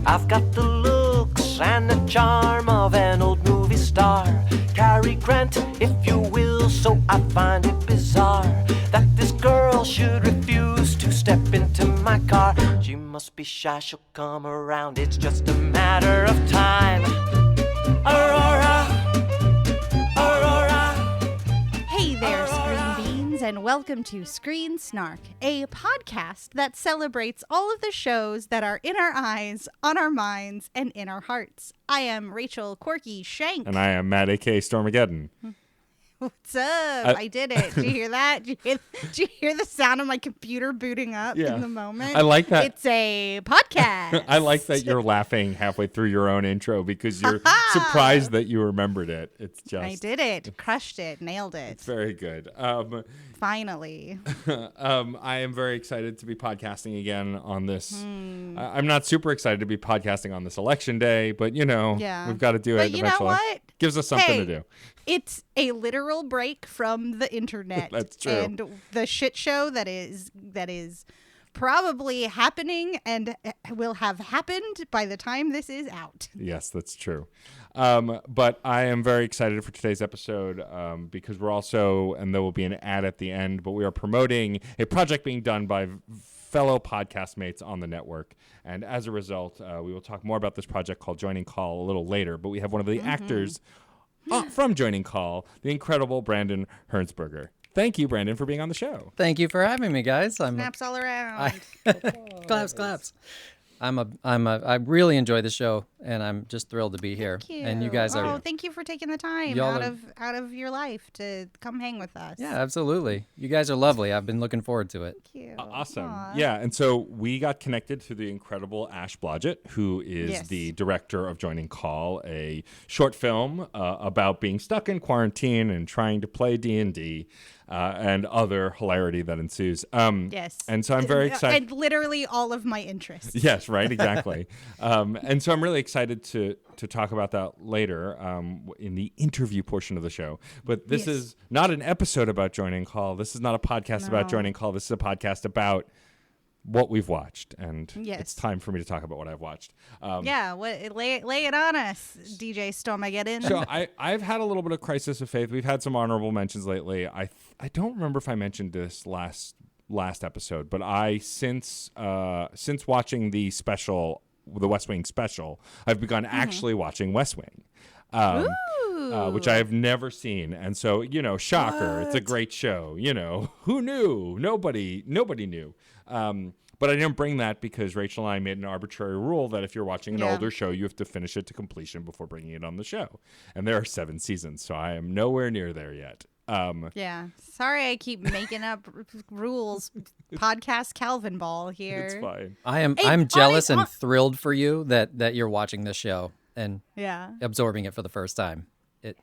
I've got the looks and the charm of an old movie star. Cary Grant, if you will, so I find it bizarre that this girl should refuse to step into my car. She must be shy, she'll come around, it's just a matter of time. Aurora, Aurora. Hey there, Screen Beans, and welcome to Screen Snark, a podcast that celebrates all of the shows that are in our eyes, on our minds, and in our hearts. I am Rachel Corky Shank. And I am Matt A.K. Stormageddon. What's up? I did it. Did you hear that? Did you hear the sound of my computer booting up in the moment? I like that. It's a podcast. I like that you're laughing halfway through your own intro because you're surprised that you remembered it. It's just I did it. Crushed it. Nailed it. It's very good. Finally. I am very excited to be podcasting again on this. I'm not super excited to be podcasting on this election day, but we've got to do it eventually. You know what? Gives us something to do. It's a literal break from the internet. That's true. And the shit show that is probably happening and will have happened by the time this is out. Yes, that's true. But I am very excited for today's episode because we're also, and there will be an ad at the end, but we are promoting a project being done by fellow podcast mates on the network. And as a result, we will talk more about this project called Joining Call a little later. But we have one of the actors from Joining Call, the incredible Brandon Hearnsberger. Thank you, Brandon, for being on the show. Thank you for having me, guys. Snaps all around. Claps. I really enjoy the show, and I'm just thrilled to be here. Thank you. And you guys are. Thank you for taking the time out of your life to come hang with us. Yeah, absolutely. You guys are lovely. I've been looking forward to it. Thank you. Awesome. Aww. Yeah, and so we got connected through the incredible Ash Blodgett, who is the director of Joining Call, a short film about being stuck in quarantine and trying to play D&D. And other hilarity that ensues. Yes. And so I'm very excited. And literally all of my interests. Yes, right, exactly. And so I'm really excited to talk about that later in the interview portion of the show. But this is not an episode about Joining Call. This is not a podcast about Joining Call. This is a podcast about what we've watched, and it's time for me to talk about what I've watched. Lay it on us, DJ Stormageddon. So I've had a little bit of crisis of faith. We've had some honorable mentions lately. I don't remember if I mentioned this last episode, but since watching the special, the West Wing special, I've begun actually watching West Wing. Which I have never seen. And so, shocker, it's a great show. Who knew? Nobody knew. But I didn't bring that because Rachel and I made an arbitrary rule that if you're watching an older show, you have to finish it to completion before bringing it on the show. And there are 7 seasons, so I am nowhere near there yet. Sorry I keep making up rules. Podcast Calvin Ball here. It's fine. I'm jealous and thrilled for you that you're watching this show and absorbing it for the first time.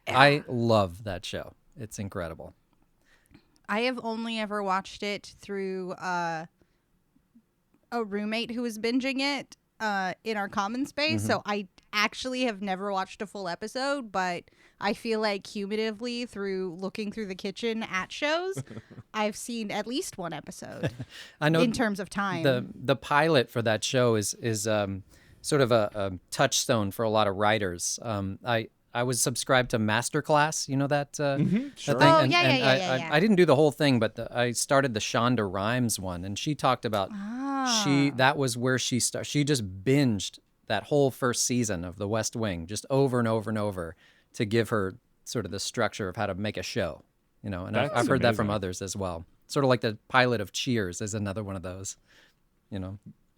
I love that show. It's incredible. I have only ever watched it through a roommate who was binging it in our common space. So I actually have never watched a full episode, but I feel like cumulatively through looking through the kitchen at shows, I've seen at least one episode. I know in terms of time. The pilot for that show is sort of a touchstone for a lot of writers. I was subscribed to Masterclass, you know that, Sure. that thing? Oh, And I didn't do the whole thing, but I started the Shonda Rhimes one, and she talked about that was where she started. She just binged that whole first season of The West Wing, just over and over and over, to give her sort of the structure of how to make a show. And I've heard that from others as well. Sort of like the pilot of Cheers is another one of those.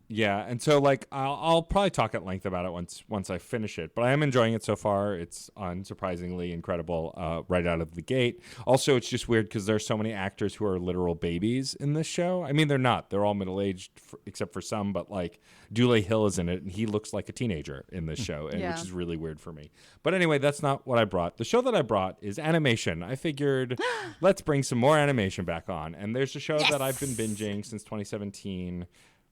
Yeah, and so I'll probably talk at length about it once I finish it, but I am enjoying it so far. It's unsurprisingly incredible right out of the gate. Also, it's just weird because there's so many actors who are literal babies in this show. I mean, they're not. They're all middle-aged except for some, but Dule Hill is in it, and he looks like a teenager in this show, which is really weird for me. But anyway, that's not what I brought. The show that I brought is animation. I figured let's bring some more animation back on, and there's a show that I've been binging since 2017.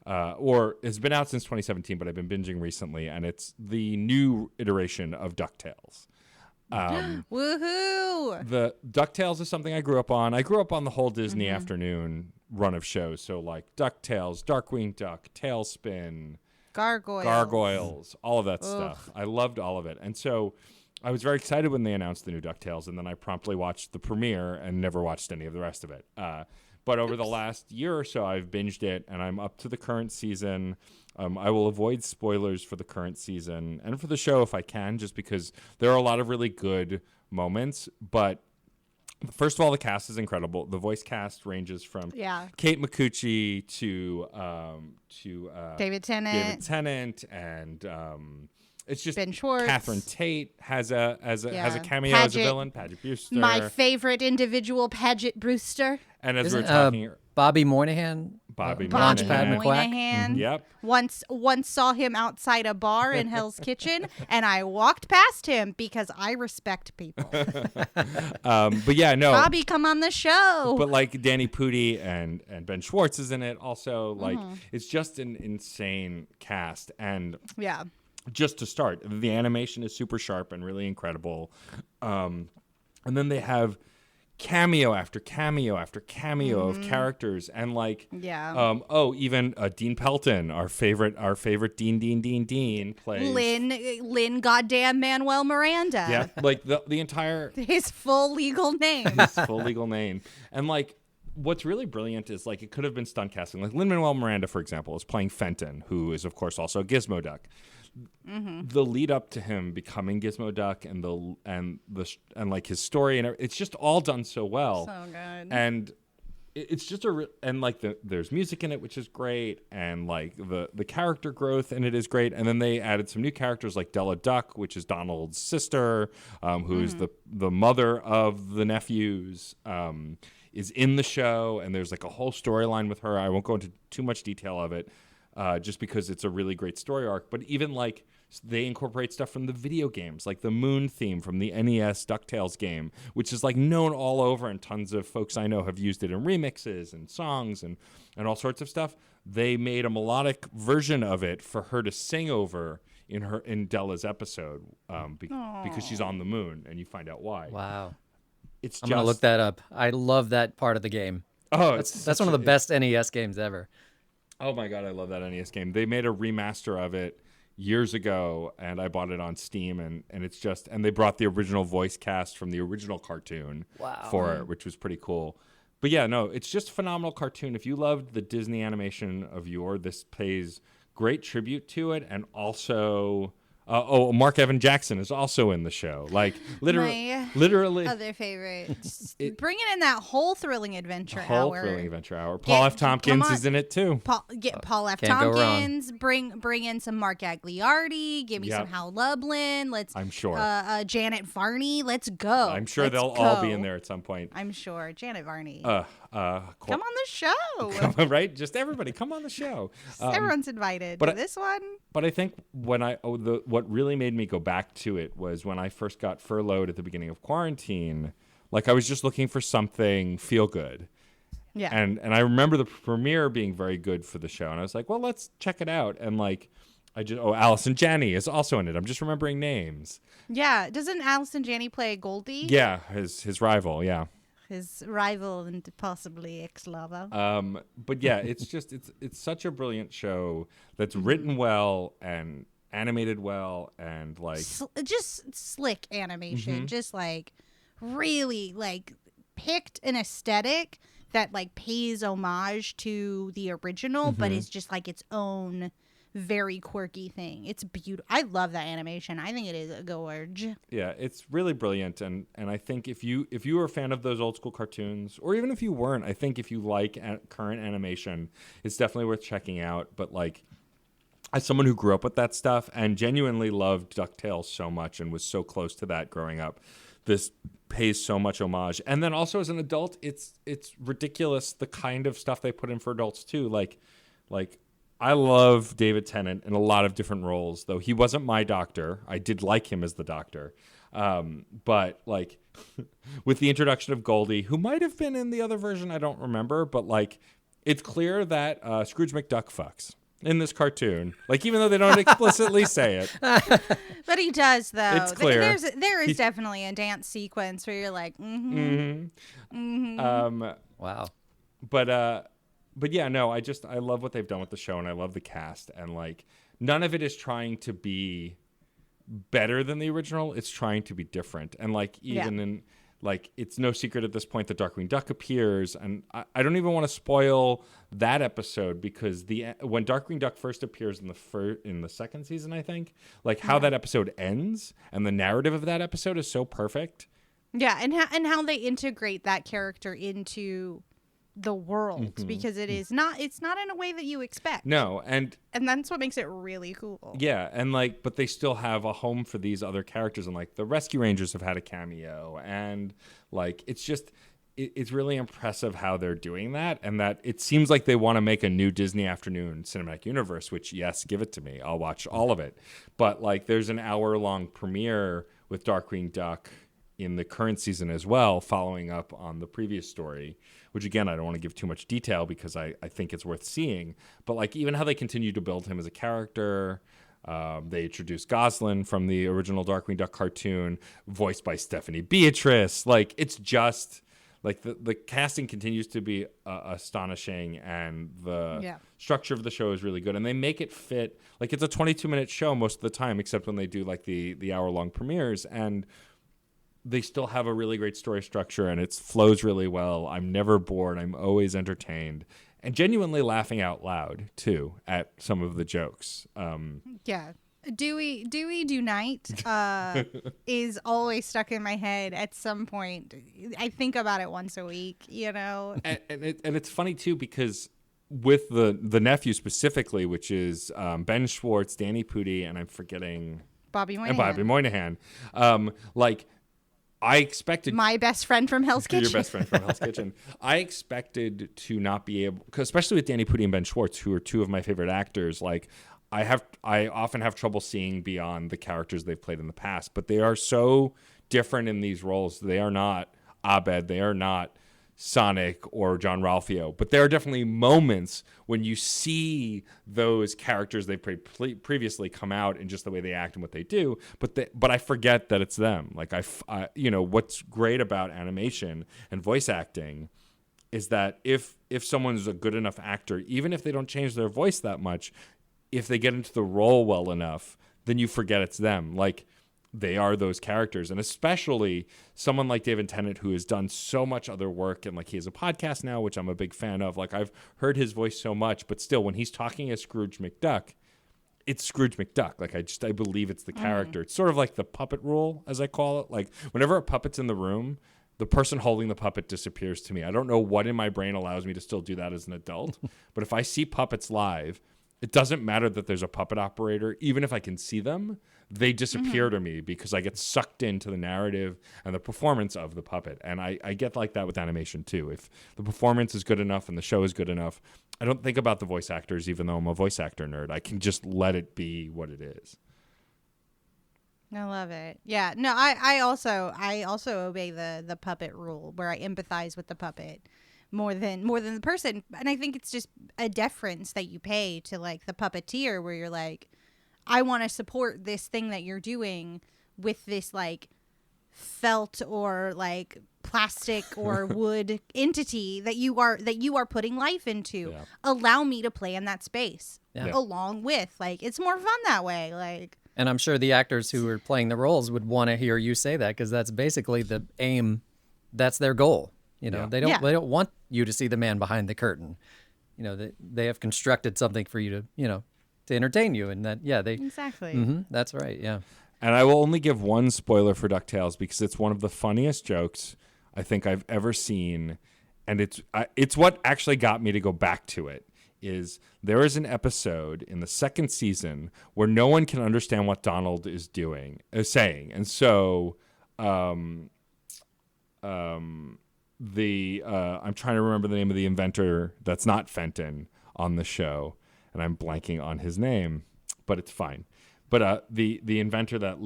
Or it's been out since 2017, but I've been binging recently, and it's the new iteration of Ducktales. Woohoo! The Ducktales is something I grew up on. I grew up on the whole Disney afternoon run of shows, so like Ducktales, Darkwing Duck, Tailspin, gargoyles, all of that stuff. I loved all of it. And so I was very excited when they announced the new DuckTales, and then I promptly watched the premiere and never watched any of the rest of it. But over the last year or so, I've binged it, and I'm up to the current season. I will avoid spoilers for the current season and for the show if I can, just because there are a lot of really good moments. But first of all, the cast is incredible. The voice cast ranges from Kate Micucci to David Tennant, and it's just Ben Schwartz. Catherine Tate has a cameo as a villain. Paget Brewster, my favorite individual, Paget Brewster. And as Isn't, we're talking, Bobby Moynihan. Launchpad Moynihan. Yep. Once saw him outside a bar in Hell's Kitchen, and I walked past him because I respect people. But yeah, no. Bobby, come on the show. But like Danny Pudi and Ben Schwartz is in it also. Like it's just an insane cast. And yeah. Just to start, the animation is super sharp and really incredible. And then they have cameo after cameo after cameo of characters, and like even Dean Pelton, our favorite Dean plays Lynn goddamn Manuel Miranda. Yeah, like the entire his full legal name. And like what's really brilliant is like it could have been stunt casting. Like Lin-Manuel Miranda, for example, is playing Fenton, who is of course also Gizmo Duck. The lead up to him becoming Gizmo Duck and like his story and it's just all done so well. So good. And it's just there's music in it, which is great, and like the character growth in it is great. And then they added some new characters like Della Duck, which is Donald's sister, who's the mother of the nephews, is in the show, and there's like a whole storyline with her. I won't go into too much detail of it. Just because it's a really great story arc. But even like they incorporate stuff from the video games, like the Moon theme from the NES DuckTales game, which is like known all over, and tons of folks I know have used it in remixes and songs and all sorts of stuff. They made a melodic version of it for her to sing over in Della's episode because she's on the moon, and you find out why. Wow. I'm going to look that up. I love that part of the game. Oh, that's one of the best NES games ever. Oh my God, I love that NES game. They made a remaster of it years ago, and I bought it on Steam, and it's just, and they brought the original voice cast from the original cartoon for it, which was pretty cool. But yeah, no, it's just a phenomenal cartoon. If you loved the Disney animation of yore, this pays great tribute to it, and also... Mark Evan Jackson is also in the show. Like literally other favorite. Bringing in that whole thrilling adventure hour. Paul F. Tompkins is in it too. Paul F. Tompkins. Bring in some Mark Gagliardi. Give me some Hal Lublin. I'm sure. Janet Varney. Let's go. I'm sure they'll all be in there at some point. I'm sure. Janet Varney. Come on the show. Right? Just everybody come on the show. Everyone's invited to this one. But I think what really made me go back to it was when I first got furloughed at the beginning of quarantine. Like I was just looking for something feel good. Yeah. And I remember the premiere being very good for the show, and I was like, well, let's check it out. And like Allison Janney is also in it. I'm just remembering names. Yeah. Doesn't Allison Janney play Goldie? Yeah, his rival, yeah. His rival and possibly ex-lover. But yeah, it's such a brilliant show that's written well and animated well, and like just slick animation, just like really like picked an aesthetic that like pays homage to the original, but is just like its own very quirky thing. It's beautiful. I love that animation. I think it is a gorge. Yeah, it's really brilliant, and I think if you were a fan of those old school cartoons, or even if you weren't, I think if you like current animation, it's definitely worth checking out. But like, as someone who grew up with that stuff and genuinely loved DuckTales so much and was so close to that growing up, this pays so much homage. And then also as an adult, it's ridiculous the kind of stuff they put in for adults too. Like I love David Tennant in a lot of different roles, though he wasn't my doctor. I did like him as the doctor. But like with the introduction of Goldie, who might have been in the other version, I don't remember, but like it's clear that Scrooge McDuck fucks in this cartoon. Like even though they don't explicitly say it. But he does though. It's clear. There is definitely a dance sequence where you're like, Wow. But yeah, no, I love what they've done with the show, and I love the cast, and like none of it is trying to be better than the original. It's trying to be different. And like even in like, it's no secret at this point that Darkwing Duck appears, and I don't even want to spoil that episode, because when Darkwing Duck first appears in the second season, I think, like how that episode ends and the narrative of that episode is so perfect. Yeah, and how they integrate that character into the world, because it's not in a way that you expect. No, and that's what makes it really cool. Yeah, and like, but they still have a home for these other characters, and like the Rescue Rangers have had a cameo, and like it's really impressive how they're doing that, and that it seems like they want to make a new Disney Afternoon cinematic universe, which, yes, give it to me, I'll watch all of it. But like, there's an hour-long premiere with Darkwing Duck in the current season as well, following up on the previous story, which again, I don't want to give too much detail because I think it's worth seeing. But like, even how they continue to build him as a character, they introduced Goslin from the original Darkwing Duck cartoon, voiced by Stephanie Beatrice. Like, it's just like the casting continues to be astonishing, and the structure of the show is really good, and they make it fit. Like, it's a 22-minute show most of the time, except when they do like the hour-long premieres, and they still have a really great story structure, and it flows really well. I'm never bored. I'm always entertained, and genuinely laughing out loud too at some of the jokes. Yeah. Dewey Do Night is always stuck in my head at some point. I think about it once a week, you know. And it's funny too, because with the nephew specifically, which is Ben Schwartz, Danny Pudi, and I'm forgetting Bobby Moynihan. And Bobby Moynihan. Like, I expected my best friend from Hell's Kitchen. Your best friend from Hell's Kitchen. I expected to not be able, cause especially with Danny Pudi and Ben Schwartz, who are two of my favorite actors. Like, I often have trouble seeing beyond the characters they've played in the past, but they are so different in these roles. They are not Abed. They are not Sonic or John Ralphio, but there are definitely moments when you see those characters they previously come out in just the way they act and what they do. But I forget that it's them. Like, I you know, what's great about animation and voice acting is that if someone's a good enough actor, even if they don't change their voice that much, if they get into the role well enough, then you forget it's them. Like, they are those characters. And especially someone like David Tennant, who has done so much other work, and like, he has a podcast now, which I'm a big fan of. Like, I've heard his voice so much, but still, when he's talking as Scrooge McDuck, it's Scrooge McDuck. Like, I believe it's the character. It's sort of like the puppet rule, as I call it. Like, whenever a puppet's in the room, the person holding the puppet disappears to me. I don't know what in my brain allows me to still do that as an adult, but if I see puppets live, it doesn't matter that there's a puppet operator. Even if I can see them, they disappear to me, because I get sucked into the narrative and the performance of the puppet. And I get like that with animation too. If the performance is good enough and the show is good enough, I don't think about the voice actors, even though I'm a voice actor nerd. I can just let it be what it is. I love it. Yeah. No, I also obey the puppet rule, where I empathize with the puppet more than the person. And I think it's just a deference that you pay to like the puppeteer, where you're like, I want to support this thing that you're doing with this like felt or like plastic or wood entity that you are putting life into. Yeah. Allow me to play in that space Yeah. along with, like, it's more fun that way. Like, And I'm sure the actors who are playing the roles would want to hear you say that, because that's basically the aim. That's their goal. You know, they don't want you to see the man behind the curtain. You know, they have constructed something for you to, you know, to entertain you, and that exactly. That's right. Yeah. And I will only give one spoiler for DuckTales, because it's one of the funniest jokes I think I've ever seen, and it's what actually got me to go back to it. Is there is an episode in the second season where no one can understand what Donald is saying, and so I'm trying to remember the name of the inventor that's not Fenton on the show, and I'm blanking on his name, but it's fine. But the inventor that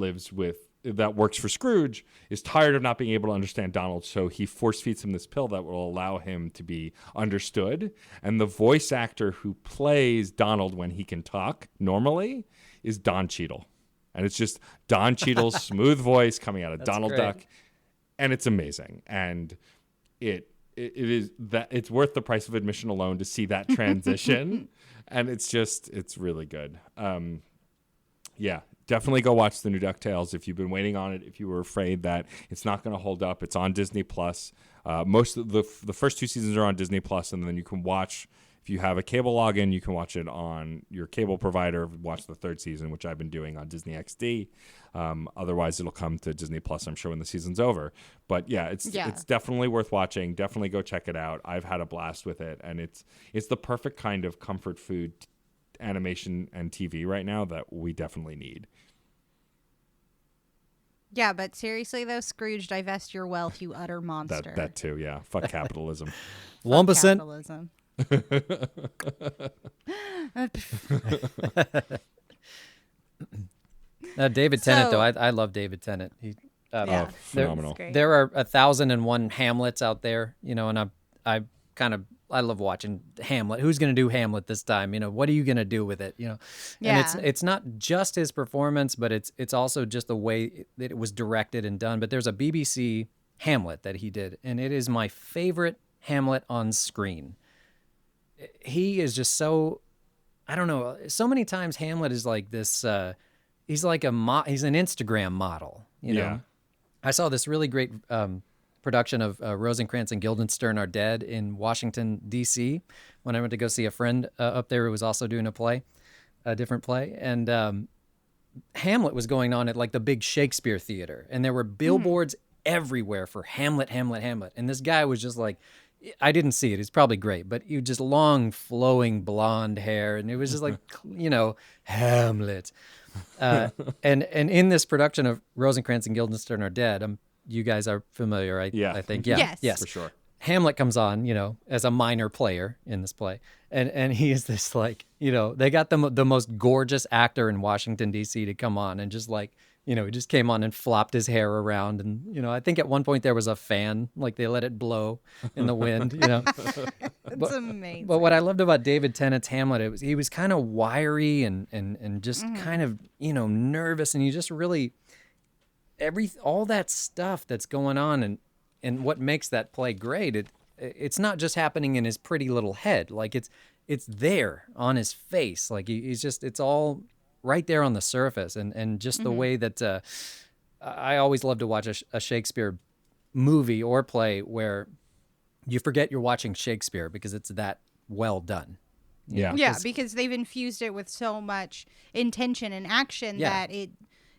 works for Scrooge is tired of not being able to understand Donald, so he force feeds him this pill that will allow him to be understood. And the voice actor who plays Donald when he can talk normally is Don Cheadle. And it's just Don Cheadle's smooth voice coming out of Donald great. Duck, and it's amazing. And it is that it's worth the price of admission alone to see that transition. And it's really good. Yeah, definitely go watch the new DuckTales if you've been waiting on it. If you were afraid that it's not going to hold up, it's on Disney Plus. Most of the first 2 seasons are on Disney Plus, and then you can watch. If you have a cable login, you can watch it on your cable provider. Watch the 3rd season, which I've been doing on Disney XD. Otherwise, it'll come to Disney Plus, I'm sure, when the season's over. But yeah, it's definitely worth watching. Definitely go check it out. I've had a blast with it, and it's the perfect kind of comfort food animation and TV right now that we definitely need. Yeah, but seriously though, Scrooge, divest your wealth, you utter monster. That too, yeah. Fuck capitalism. 1%. Capitalism. David Tennant, though, I love David Tennant. Yeah, phenomenal. There are 1,001 Hamlets out there, and I love watching Hamlet. Who's going to do Hamlet this time? What are you going to do with it? And it's not just his performance, but it's also just the way that it was directed and done. But there's a BBC Hamlet that he did, and it is my favorite Hamlet on screen. He is just so, I don't know, so many times Hamlet is like this, he's like he's an Instagram model, know? I saw this really great production of Rosencrantz and Guildenstern Are Dead in Washington, D.C. when I went to go see a friend up there who was also doing a different play. And Hamlet was going on at like the big Shakespeare theater, and there were billboards everywhere for Hamlet, Hamlet, Hamlet. And this guy was just like, I didn't see it. It's probably great, but you just long, flowing blonde hair, and it was just like, Hamlet. And in this production of Rosencrantz and Guildenstern Are Dead, you guys are familiar, right? Yeah. I think. Yeah. Yes, for sure. Hamlet comes on, as a minor player in this play, and he is this like, they got the most gorgeous actor in Washington D.C. to come on, and just like, he just came on and flopped his hair around, and I think at one point there was a fan, like they let it blow in the wind, It's amazing. But what I loved about David Tennant's Hamlet, he was kind of wiry and just kind of nervous, and you just really all that stuff that's going on, and what makes that play great, it's not just happening in his pretty little head, like it's there on his face, like he's just, it's all right there on the surface, and just the way that I always love to watch a Shakespeare movie or play where you forget you're watching Shakespeare because it's that well done. Yeah, because they've infused it with so much intention and action that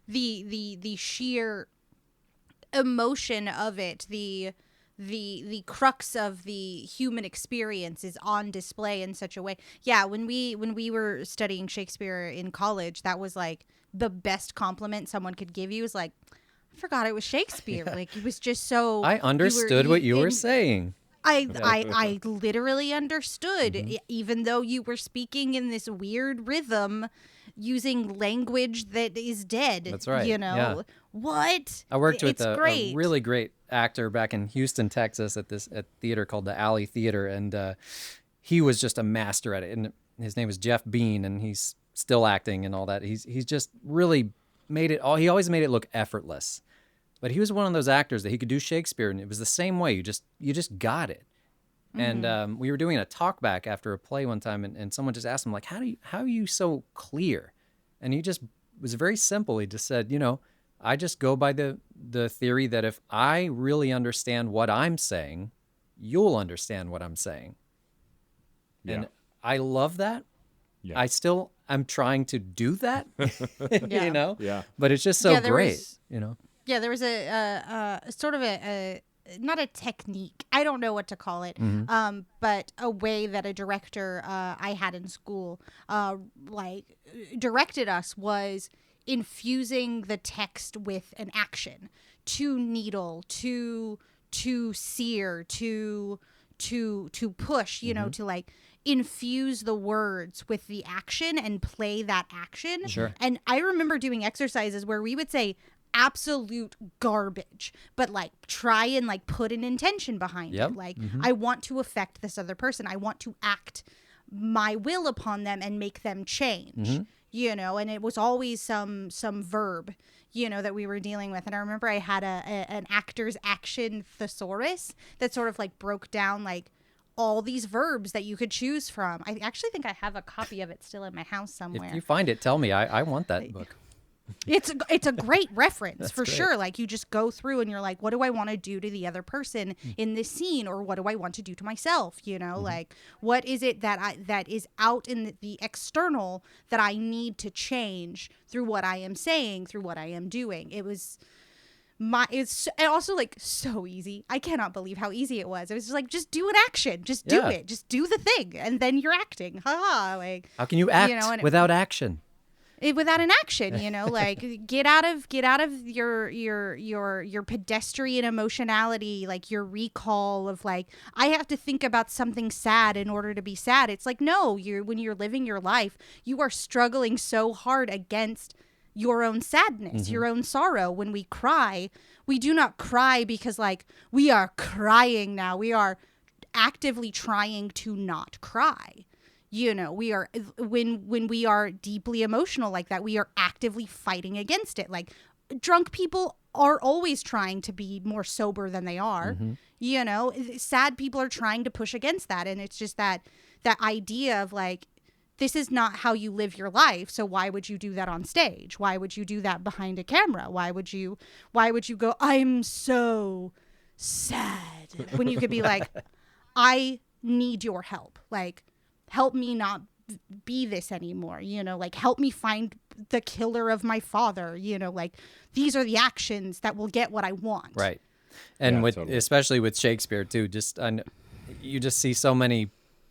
the sheer emotion of it, the crux of the human experience is on display in such a way. Yeah, when we were studying Shakespeare in college, that was like the best compliment someone could give you, is like, I forgot it was Shakespeare. Like, it was just so, I understood what you were saying. I literally understood, even though you were speaking in this weird rhythm using language that is dead. That's right. Yeah. What? I worked with a great. really great actor back in Houston, Texas, at theater called the Alley Theater, and he was just a master at it. And his name is Jeff Bean, and he's still acting and all that. He's just really made it all. He always made it look effortless. But he was one of those actors that he could do Shakespeare, and it was the same way. You just got it. And we were doing a talk back after a play one time, and someone just asked him, like, how are you so clear? And he just was very simple. He just said, I just go by the theory that if I really understand what I'm saying, you'll understand what I'm saying. Yeah. And I love that. Yeah. I'm trying to do that, Yeah. Yeah. But it's just so great, Yeah, there was a sort of a not a technique, I don't know what to call it, but a way that a director I had in school directed us was infusing the text with an action, to needle, to sear, to push, to like infuse the words with the action and play that action. Sure. And I remember doing exercises where we would say absolute garbage, but like try and like put an intention behind it. Like, I want to affect this other person. I want to act my will upon them and make them change, and it was always some verb, that we were dealing with. And I remember I had an actor's action thesaurus that sort of like broke down like all these verbs that you could choose from. I actually think I have a copy of it still in my house somewhere. If you find it, tell me. I want that book. It's a great reference for great. sure. Like you just go through and you're like, what do I want to do to the other person in this scene, or what do I want to do to myself? You know, like what is it that is out in the external that I need to change through what I am saying, through what I am doing. It's also like so easy. I cannot believe how easy it was. It was just like, just do an action, just do it, just do the thing, and then you're acting. Like how can you act without action? Without an action, you know, like get out of your pedestrian emotionality, like your recall of like, I have to think about something sad in order to be sad. It's like, no, when you're living your life, you are struggling so hard against your own sadness, your own sorrow. When we cry, we do not cry because like we are crying now. We are actively trying to not cry. You know, we are when we are deeply emotional like that, we are actively fighting against it. Like drunk people are always trying to be more sober than they are. You know, sad people are trying to push against that, and it's just that idea of like, this is not how you live your life. So why would you do that on stage? Why would you do that behind a camera? Why would you go, I'm so sad, when you could be like, I need your help. Like, help me not be this anymore, you know, like help me find the killer of my father, you know, like these are the actions that will get what I want. Right. And totally. especially with Shakespeare too, you just see so many,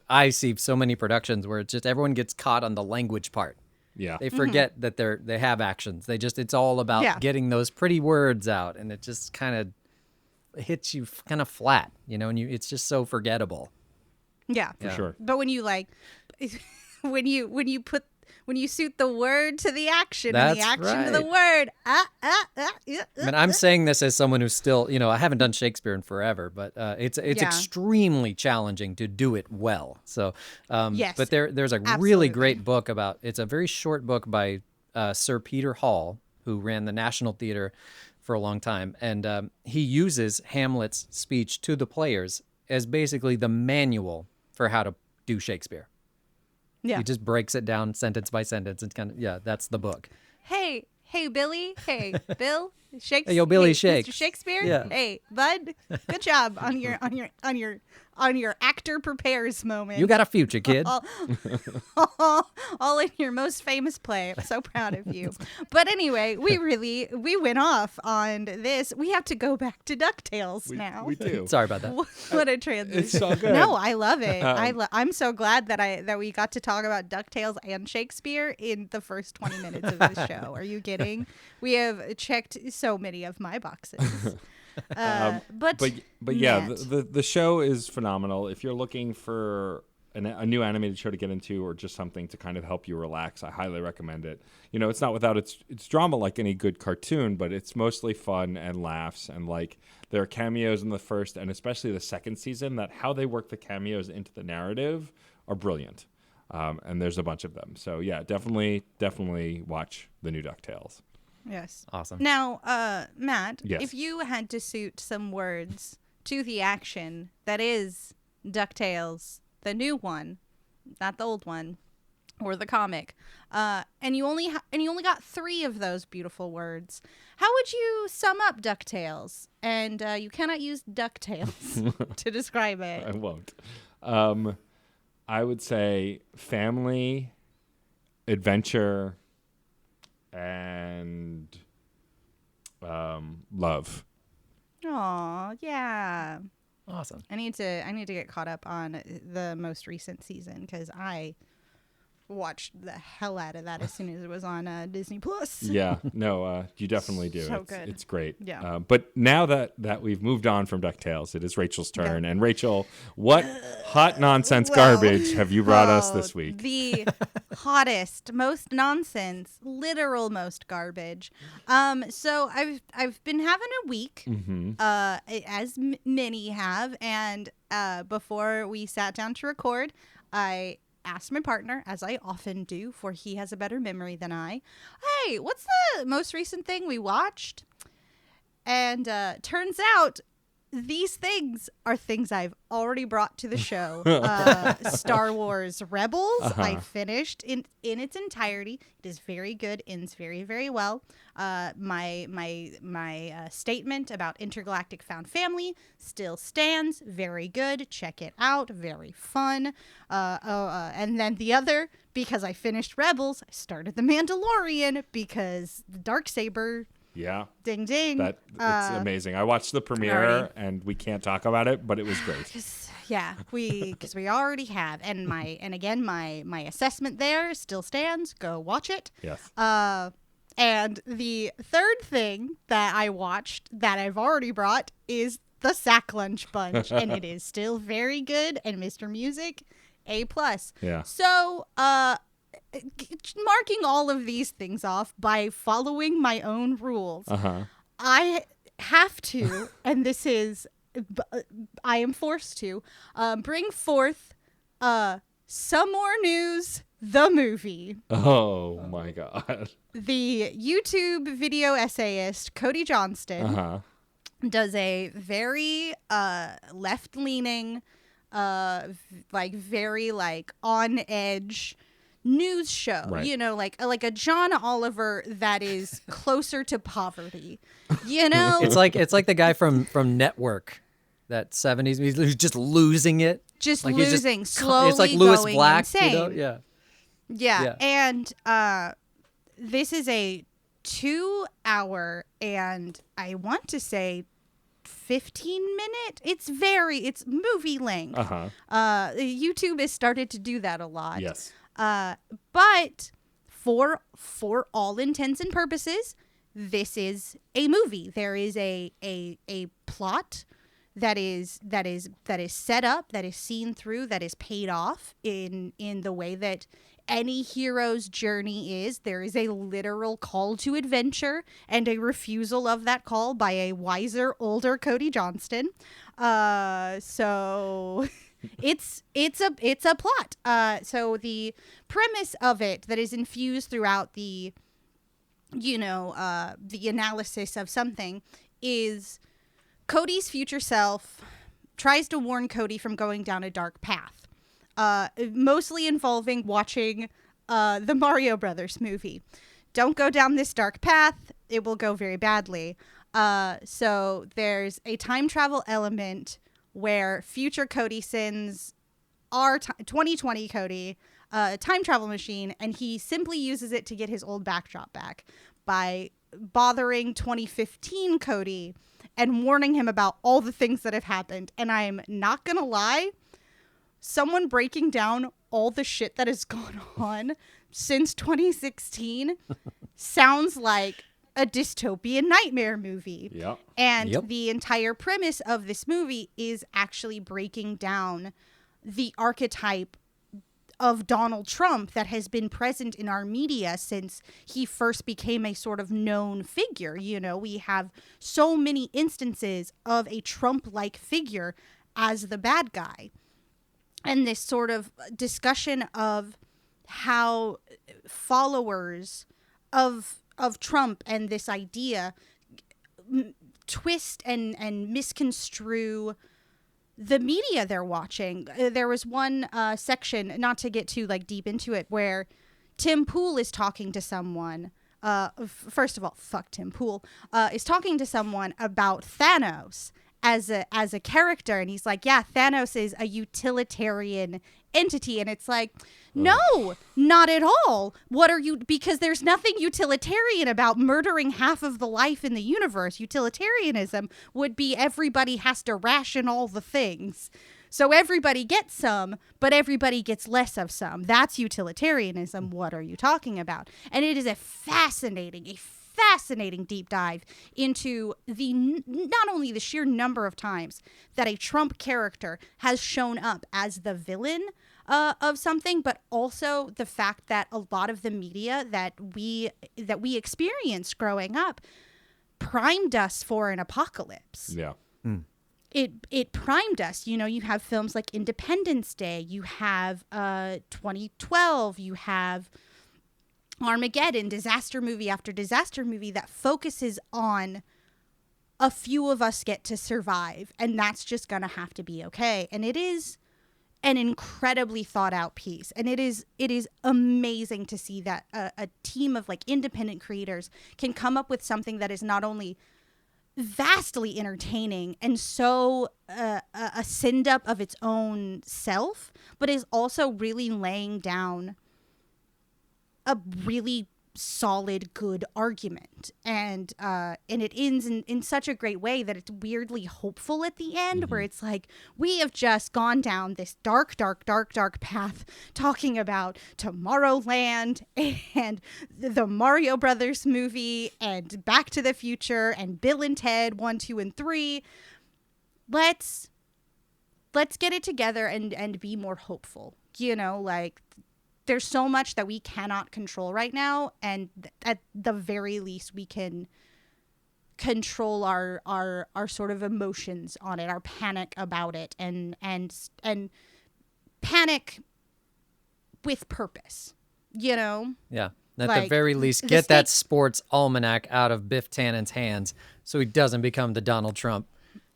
I see so many productions where it's just everyone gets caught on the language part. Yeah. They forget that they have actions. It's all about getting those pretty words out, and it just kind of hits you kind of flat, you know, and it's just so forgettable. Yeah, For sure. But when you like, when you suit the word to the action, and the action to the word, I mean, I'm saying this as someone who's still, you know, I haven't done Shakespeare in forever, but it's extremely challenging to do it well. So, yes, but there's a really great book it's a very short book by Sir Peter Hall, who ran the National Theatre for a long time, and he uses Hamlet's speech to the players as basically the manual for how to do Shakespeare. Yeah. He just breaks it down sentence by sentence and kind of, that's the book. Hey, Billy. Hey, Bill. Shakespeare. Hey, yo, Billy Shakes. Mr. Shakespeare. Yeah. Hey, bud. Good job on your actor prepares moment. You got a future, kid. all in your most famous play. I'm so proud of you. But anyway, we went off on this. We have to go back to Ducktales now. We do. Sorry about that. What a transition. It's so good. No, I love it. I'm so glad that we got to talk about Ducktales and Shakespeare in the first 20 minutes of the show. Are you kidding? We have checked so many of my boxes. But yeah, the show is phenomenal. If you're looking for a new animated show to get into, or just something to kind of help you relax, I highly recommend it. You know, it's not without its drama like any good cartoon, but it's mostly fun and laughs, and like there are cameos in the first and especially the second season that how they work the cameos into the narrative are brilliant. And there's a bunch of them. So yeah, definitely watch the new DuckTales. Yes. Awesome. Now, Matt, Yes. if you had to suit some words to the action that is DuckTales, the new one, not the old one, or the comic, and you only got 3 of those beautiful words, how would you sum up DuckTales? And you cannot use DuckTales to describe it. I won't. I would say family, adventure, and love. Aw, yeah. Awesome. I need to get caught up on the most recent season because I watched the hell out of that as soon as it was on Disney Plus. Yeah, no, you definitely do. So good. It's great. Yeah. But now that we've moved on from DuckTales, it is Rachel's turn. And Rachel, what hot nonsense garbage have you brought us this week? The hottest, most nonsense, literal most garbage. So I've been having a week, as many have, and before we sat down to record, I asked my partner, as I often do, for he has a better memory than I, hey, what's the most recent thing we watched? And turns out these things are things I've already brought to the show. Star Wars Rebels, I finished in its entirety. It is very good, ends very, very well. My statement about Intergalactic Found Family still stands. Very good. Check it out. Very fun. And then the other, because I finished Rebels, I started The Mandalorian because the Darksaber. Yeah. Ding ding. It's amazing. I watched the premiere and we can't talk about it, but it was great. Yeah, because we already have, and again my assessment there still stands. Go watch it. Yes. And the third thing that I watched that I've already brought is the Sack Lunch Bunch, and it is still very good. And Mr. Music, A+. Yeah. So, marking all of these things off by following my own rules, I have to, and this is, I am forced to, bring forth Some More News, the movie. Oh my God. The YouTube video essayist Cody Johnston does a very left-leaning, very on edge news show, right. like a John Oliver that is closer to poverty. It's like the guy from Network, that 70s, who's just losing it, losing slowly. It's like Louis going Black, insane. Yeah. And this is a 2-hour and I want to say 15-minute. It's movie length. YouTube has started to do that a lot. Yes. But for all intents and purposes, this is a movie. There is a plot that is set up, that is seen through, that is paid off in the way that any hero's journey is. There is a literal call to adventure and a refusal of that call by a wiser, older Cody Johnston. So it's a plot. So the premise of it that is infused throughout the analysis of something is Cody's future self tries to warn Cody from going down a dark path. Mostly involving watching the Mario Brothers movie. Don't go down this dark path. It will go very badly. So there's a time travel element where future Cody sends our 2020 Cody a time travel machine, and he simply uses it to get his old backdrop back by bothering 2015 Cody and warning him about all the things that have happened. And I'm not going to lie, someone breaking down all the shit that has gone on since 2016 sounds like a dystopian nightmare movie. Yep. And the entire premise of this movie is actually breaking down the archetype of Donald Trump that has been present in our media since he first became a sort of known figure. We have so many instances of a Trump-like figure as the bad guy. And this sort of discussion of how followers of Trump and this idea twist and misconstrue the media they're watching. There was one section, not to get too deep into it, where Tim Pool is talking to someone. First of all, fuck Tim Pool. Is talking to someone about Thanos as a character, and he's like, yeah, Thanos is a utilitarian entity, and it's like, no, not at all. What are you? Because there's nothing utilitarian about murdering half of the life in the universe. Utilitarianism would be everybody has to ration all the things, so everybody gets some, but everybody gets less of some. That's utilitarianism. What are you talking about? And it is a fascinating deep dive into not only the sheer number of times that a Trump character has shown up as the villain of something, but also the fact that a lot of the media that we experienced growing up primed us for an apocalypse. Yeah. It primed us. You have films like Independence Day, you have 2012, you have Armageddon, disaster movie after disaster movie that focuses on a few of us get to survive, and that's just gonna have to be okay. And it is an incredibly thought out piece, and it is amazing to see that a team of like independent creators can come up with something that is not only vastly entertaining and so a send up of its own self, but is also really laying down a really solid, good argument. And it ends in such a great way that it's weirdly hopeful at the end, where it's like, we have just gone down this dark path talking about Tomorrowland and the Mario Brothers movie and Back to the Future and Bill and Ted 1, 2, and 3. Let's get it together and be more hopeful. You know, like, there's so much that we cannot control right now, and at the very least we can control our sort of emotions on it, our panic about it, and panic with purpose, you know? Yeah. At Like, the very least, the get that stakes- sports almanac out of Biff Tannen's hands so he doesn't become the Donald Trump.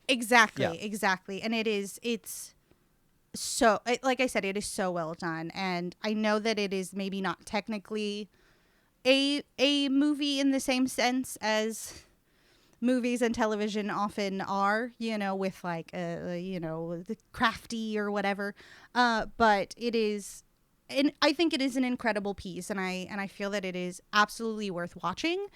Exactly, Yeah. exactly. And it's so, like I said, it is so well done. And I know that it is maybe not technically a movie in the same sense as movies and television often are, you know, with like, you know, the crafty or whatever. But it is, and I think it is an incredible piece. And I feel that it is absolutely worth watching.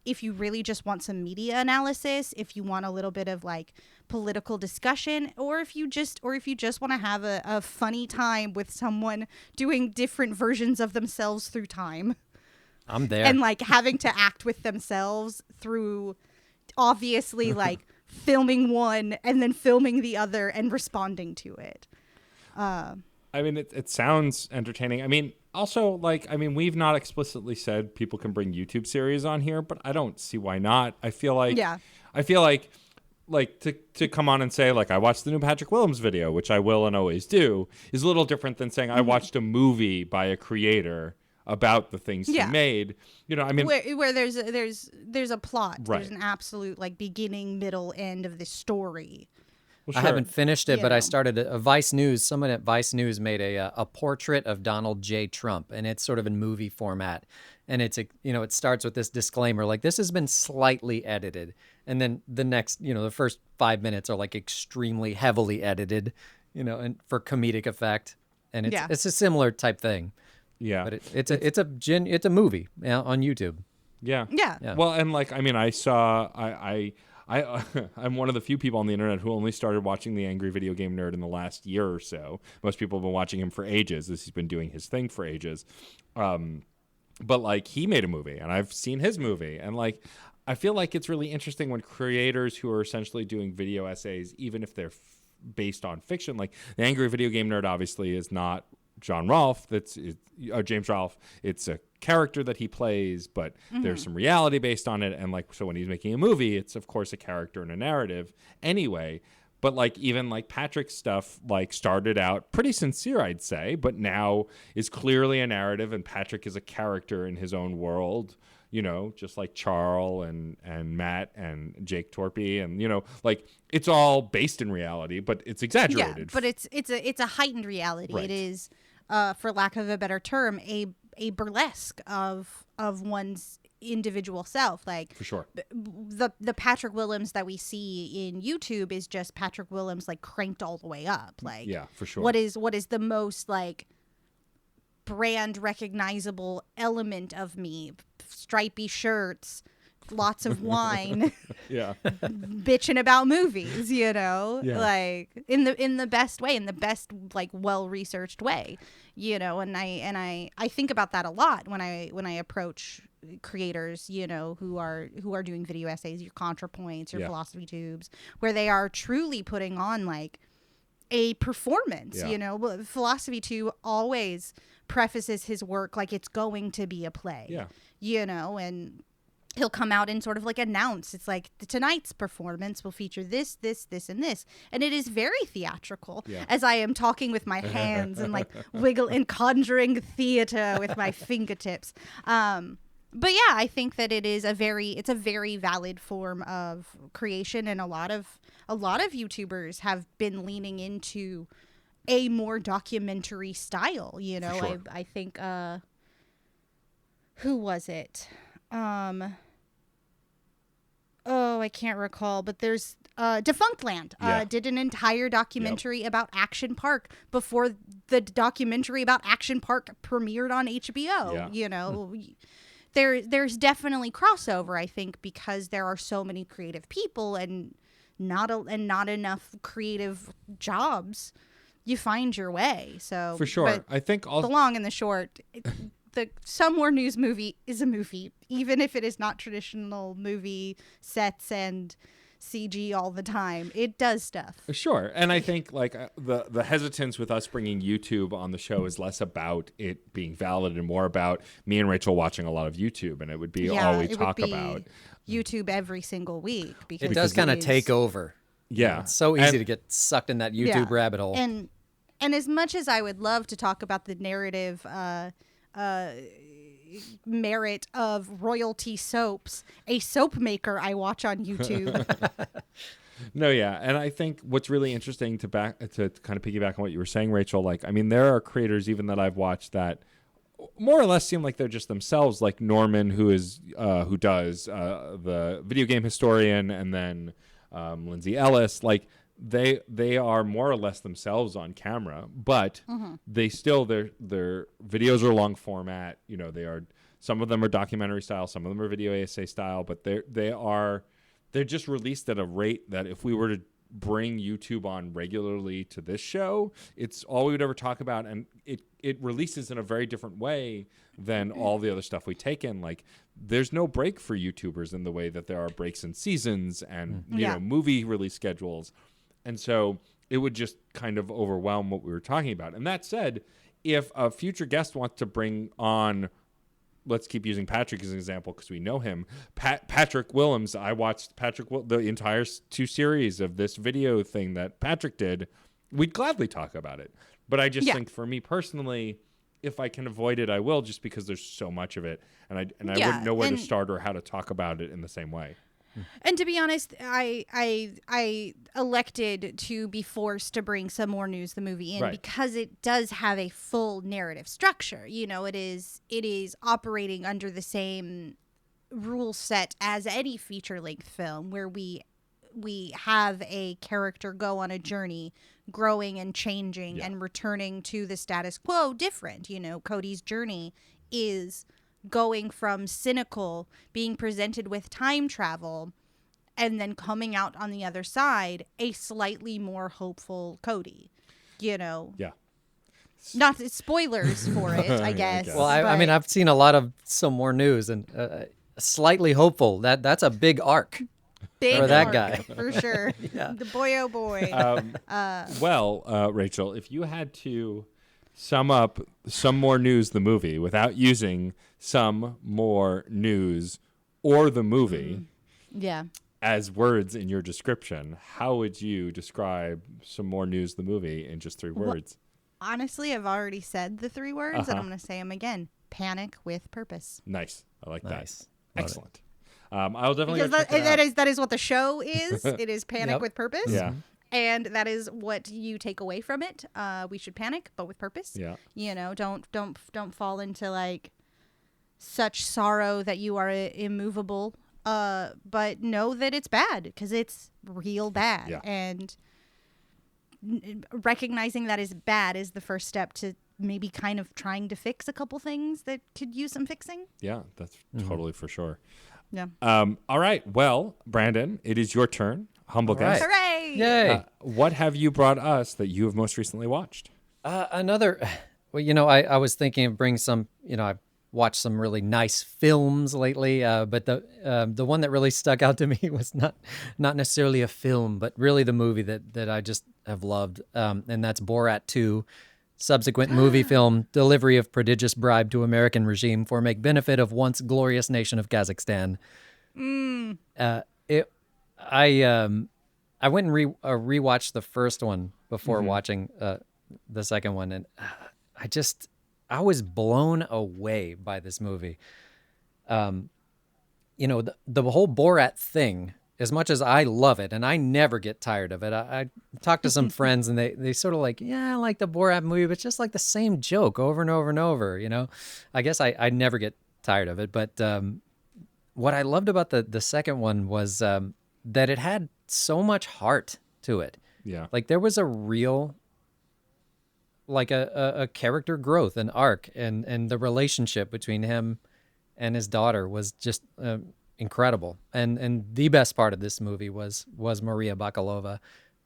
If you really just want some media analysis, if you want a little bit of like political discussion, or if you just want to have a funny time with someone doing different versions of themselves through time. I'm there. And like having to act with themselves through obviously like filming one and then filming the other and responding to it. I mean, it sounds entertaining. I mean, also, like, I mean, we've not explicitly said people can bring YouTube series on here, but I don't see why not. I feel like, to come on and say, like, I watched the new Patrick Willems video, which I will and always do, is a little different than saying I watched a movie by a creator about the things he made. You know, I mean, where there's a plot, Right. there's an absolute like beginning, middle, end of this story. well, I sure. haven't finished it, You but I know. started a Vice News. Someone at Vice News made a portrait of Donald J. Trump, and it's sort of in movie format. And it's it starts with this disclaimer, like, this has been slightly edited, and then the next, the first 5 minutes are like extremely heavily edited, and for comedic effect. And it's a similar type thing, Yeah. but it's a movie on YouTube. Yeah. Yeah. Well, and like, I mean, I'm one of the few people on the internet who only started watching The Angry Video Game Nerd in the last year or so. Most people have been watching him for ages, as he's been doing his thing for ages. But like, he made a movie, and I've seen his movie, and like, I feel like it's really interesting when creators who are essentially doing video essays, even if they're based on fiction, like The Angry Video Game Nerd obviously is not John Rolfe, James Rolfe. It's a character that he plays, but there's some reality based on it. And like, so when he's making a movie, it's of course a character and a narrative anyway. But like, even like Patrick's stuff, like, started out pretty sincere, I'd say, but now is clearly a narrative, and Patrick is a character in his own world, just like Charles and Matt and Jake Torpy, and like, it's all based in reality, but it's exaggerated. Yeah, but it's a heightened reality. Right. It is, for lack of a better term, a burlesque of one's individual self. Like, For sure. The Patrick Willems that we see in YouTube is just Patrick Willems like cranked all the way up. Like, Yeah, for sure. What is the most like brand recognizable element of me? Stripy shirts, lots of wine, Yeah. bitching about movies, Yeah. like in the best way, in the best like well-researched way, and I think about that a lot when I approach creators, who are doing video essays, your ContraPoints, your Yeah. philosophy tubes, where they are truly putting on like a performance. Yeah. Philosophy Tube always prefaces his work like it's going to be a play. Yeah. And he'll come out and sort of like announce, it's like, tonight's performance will feature this, this, this, and this. And it is very theatrical, Yeah. as I am talking with my hands and like wiggle and conjuring theater with my fingertips. But yeah, I think that it's a very valid form of creation, and a lot of YouTubers have been leaning into a more documentary style. You know, sure. I think who was it? I can't recall, but there's Defunctland did an entire documentary about Action Park before the documentary about Action Park premiered on HBO. Yeah. You know, there's definitely crossover, I think, because there are so many creative people and not enough creative jobs. You find your way. So For sure. but I think also the long and the short, the Some More News movie is a movie, even if it is not traditional movie sets and CG all the time. It does stuff. Sure. And I think like the hesitance with us bringing YouTube on the show is less about it being valid and more about me and Rachel watching a lot of YouTube, and it would be all we it talk would be about. YouTube every single week because It does kind of take over. Yeah. It's so easy And- to get sucked in that YouTube rabbit hole. And as much as I would love to talk about the narrative merit of royalty soaps, a soap maker I watch on YouTube. No, yeah, and I think what's really interesting to kind of piggyback on what you were saying, Rachel. Like, I mean, there are creators even that I've watched that more or less seem like they're just themselves. Like Norman, who does the video game historian, and then Lindsay Ellis. Like they are more or less themselves on camera, but they still their videos are long format. You know, some of them are documentary style, some of them are video essay style, but they're just released at a rate that if we were to bring YouTube on regularly to this show, it's all we would ever talk about, and it releases in a very different way than all the other stuff we take in. Like, there's no break for YouTubers in the way that there are breaks in seasons and you know, movie release schedules, and so it would just kind of overwhelm what we were talking about. And that said, if a future guest wants to bring on, let's keep using Patrick as an example because we know him. Patrick Willems. I watched the entire 2 series of this video thing that Patrick did. We'd gladly talk about it. But I just think for me personally, if I can avoid it, I will, just because there's so much of it. And I wouldn't know where to start or how to talk about it in the same way. And to be honest, I elected to be forced to bring Some More News, the movie, in because it does have a full narrative structure. You know, it is operating under the same rule set as any feature-length film, where we have a character go on a journey, growing and changing and returning to the status quo different. You know, Cody's journey is going from cynical, being presented with time travel, and then coming out on the other side a slightly more hopeful Cody. You know, not spoilers for it, I guess. Well, I mean, I've seen a lot of Some More News, and slightly hopeful. That's a big arc. Big for that arc, guy. for sure. The boy, oh boy. Rachel, if you had to sum up Some More News, the movie, without using Some More News or the movie as words in your description, how would you describe Some More News, the movie, in just 3 words? Honestly, I've already said the 3 words, and I'm going to say them again. Panic with purpose. Nice. I like that. Nice. Excellent. I'll definitely Because go check it out. that is what the show is. It is panic with purpose. Yeah. And that is what you take away from it. We should panic, but with purpose. Yeah. You know, don't fall into like such sorrow that you are immovable. But know that it's bad, because it's real bad. Yeah. And recognizing that is bad is the first step to maybe kind of trying to fix a couple things that could use some fixing. Yeah, that's totally for sure. Yeah. All right. Well, Brandon, it is your turn. Humble guest. Hooray! Yay! What have you brought us that you have most recently watched? Well, you know, I was thinking of bringing some, you know, I've watched some really nice films lately, but the one that really stuck out to me was not necessarily a film, but really the movie that I just have loved, and that's Borat 2, subsequent movie film, delivery of prodigious bribe to American regime for make benefit of once glorious nation of Kazakhstan. I went and rewatched the first one before watching the second one, and I was blown away by this movie. The whole Borat thing, as much as I love it, and I never get tired of it, I talked to some friends and they sort of like, yeah, I like the Borat movie, but it's just like the same joke over and over and over, I guess I never get tired of it. But what I loved about the second one was that it had so much heart to it. Yeah. Like there was a real, like a character growth, an arc, and the relationship between him and his daughter was just incredible. And the best part of this movie was Maria Bakalova,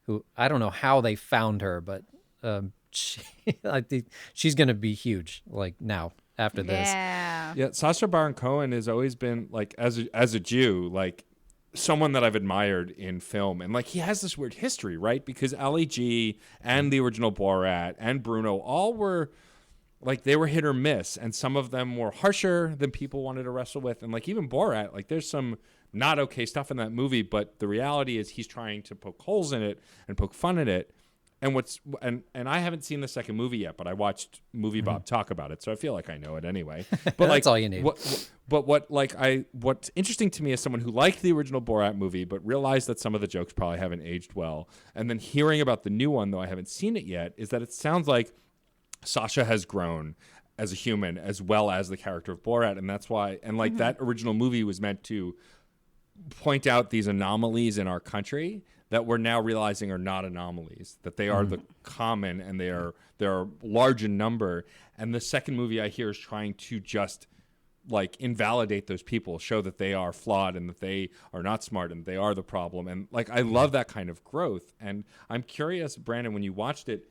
who I don't know how they found her, but I think she's going to be huge like now after this. Yeah, Sacha Baron Cohen has always been like as a Jew, like someone that I've admired in film, and like he has this weird history, right? Because Ali G and the original Borat and Bruno all were like they were hit or miss, and some of them were harsher than people wanted to wrestle with, and like even Borat, like there's some not okay stuff in that movie, but the reality is he's trying to poke holes in it and poke fun at it. And I haven't seen the second movie yet, but I watched Movie Bob talk about it, so I feel like I know it anyway. But like, that's all you need. What's interesting to me as someone who liked the original Borat movie, but realized that some of the jokes probably haven't aged well, and then hearing about the new one, though I haven't seen it yet, is that it sounds like Sasha has grown as a human as well as the character of Borat, and that's why. And like that original movie was meant to point out these anomalies in our country that we're now realizing are not anomalies, that they are the common, and they are large in number. And the second movie I hear is trying to just like invalidate those people, show that they are flawed and that they are not smart and they are the problem. And like I love that kind of growth. And I'm curious, Brandon, when you watched it,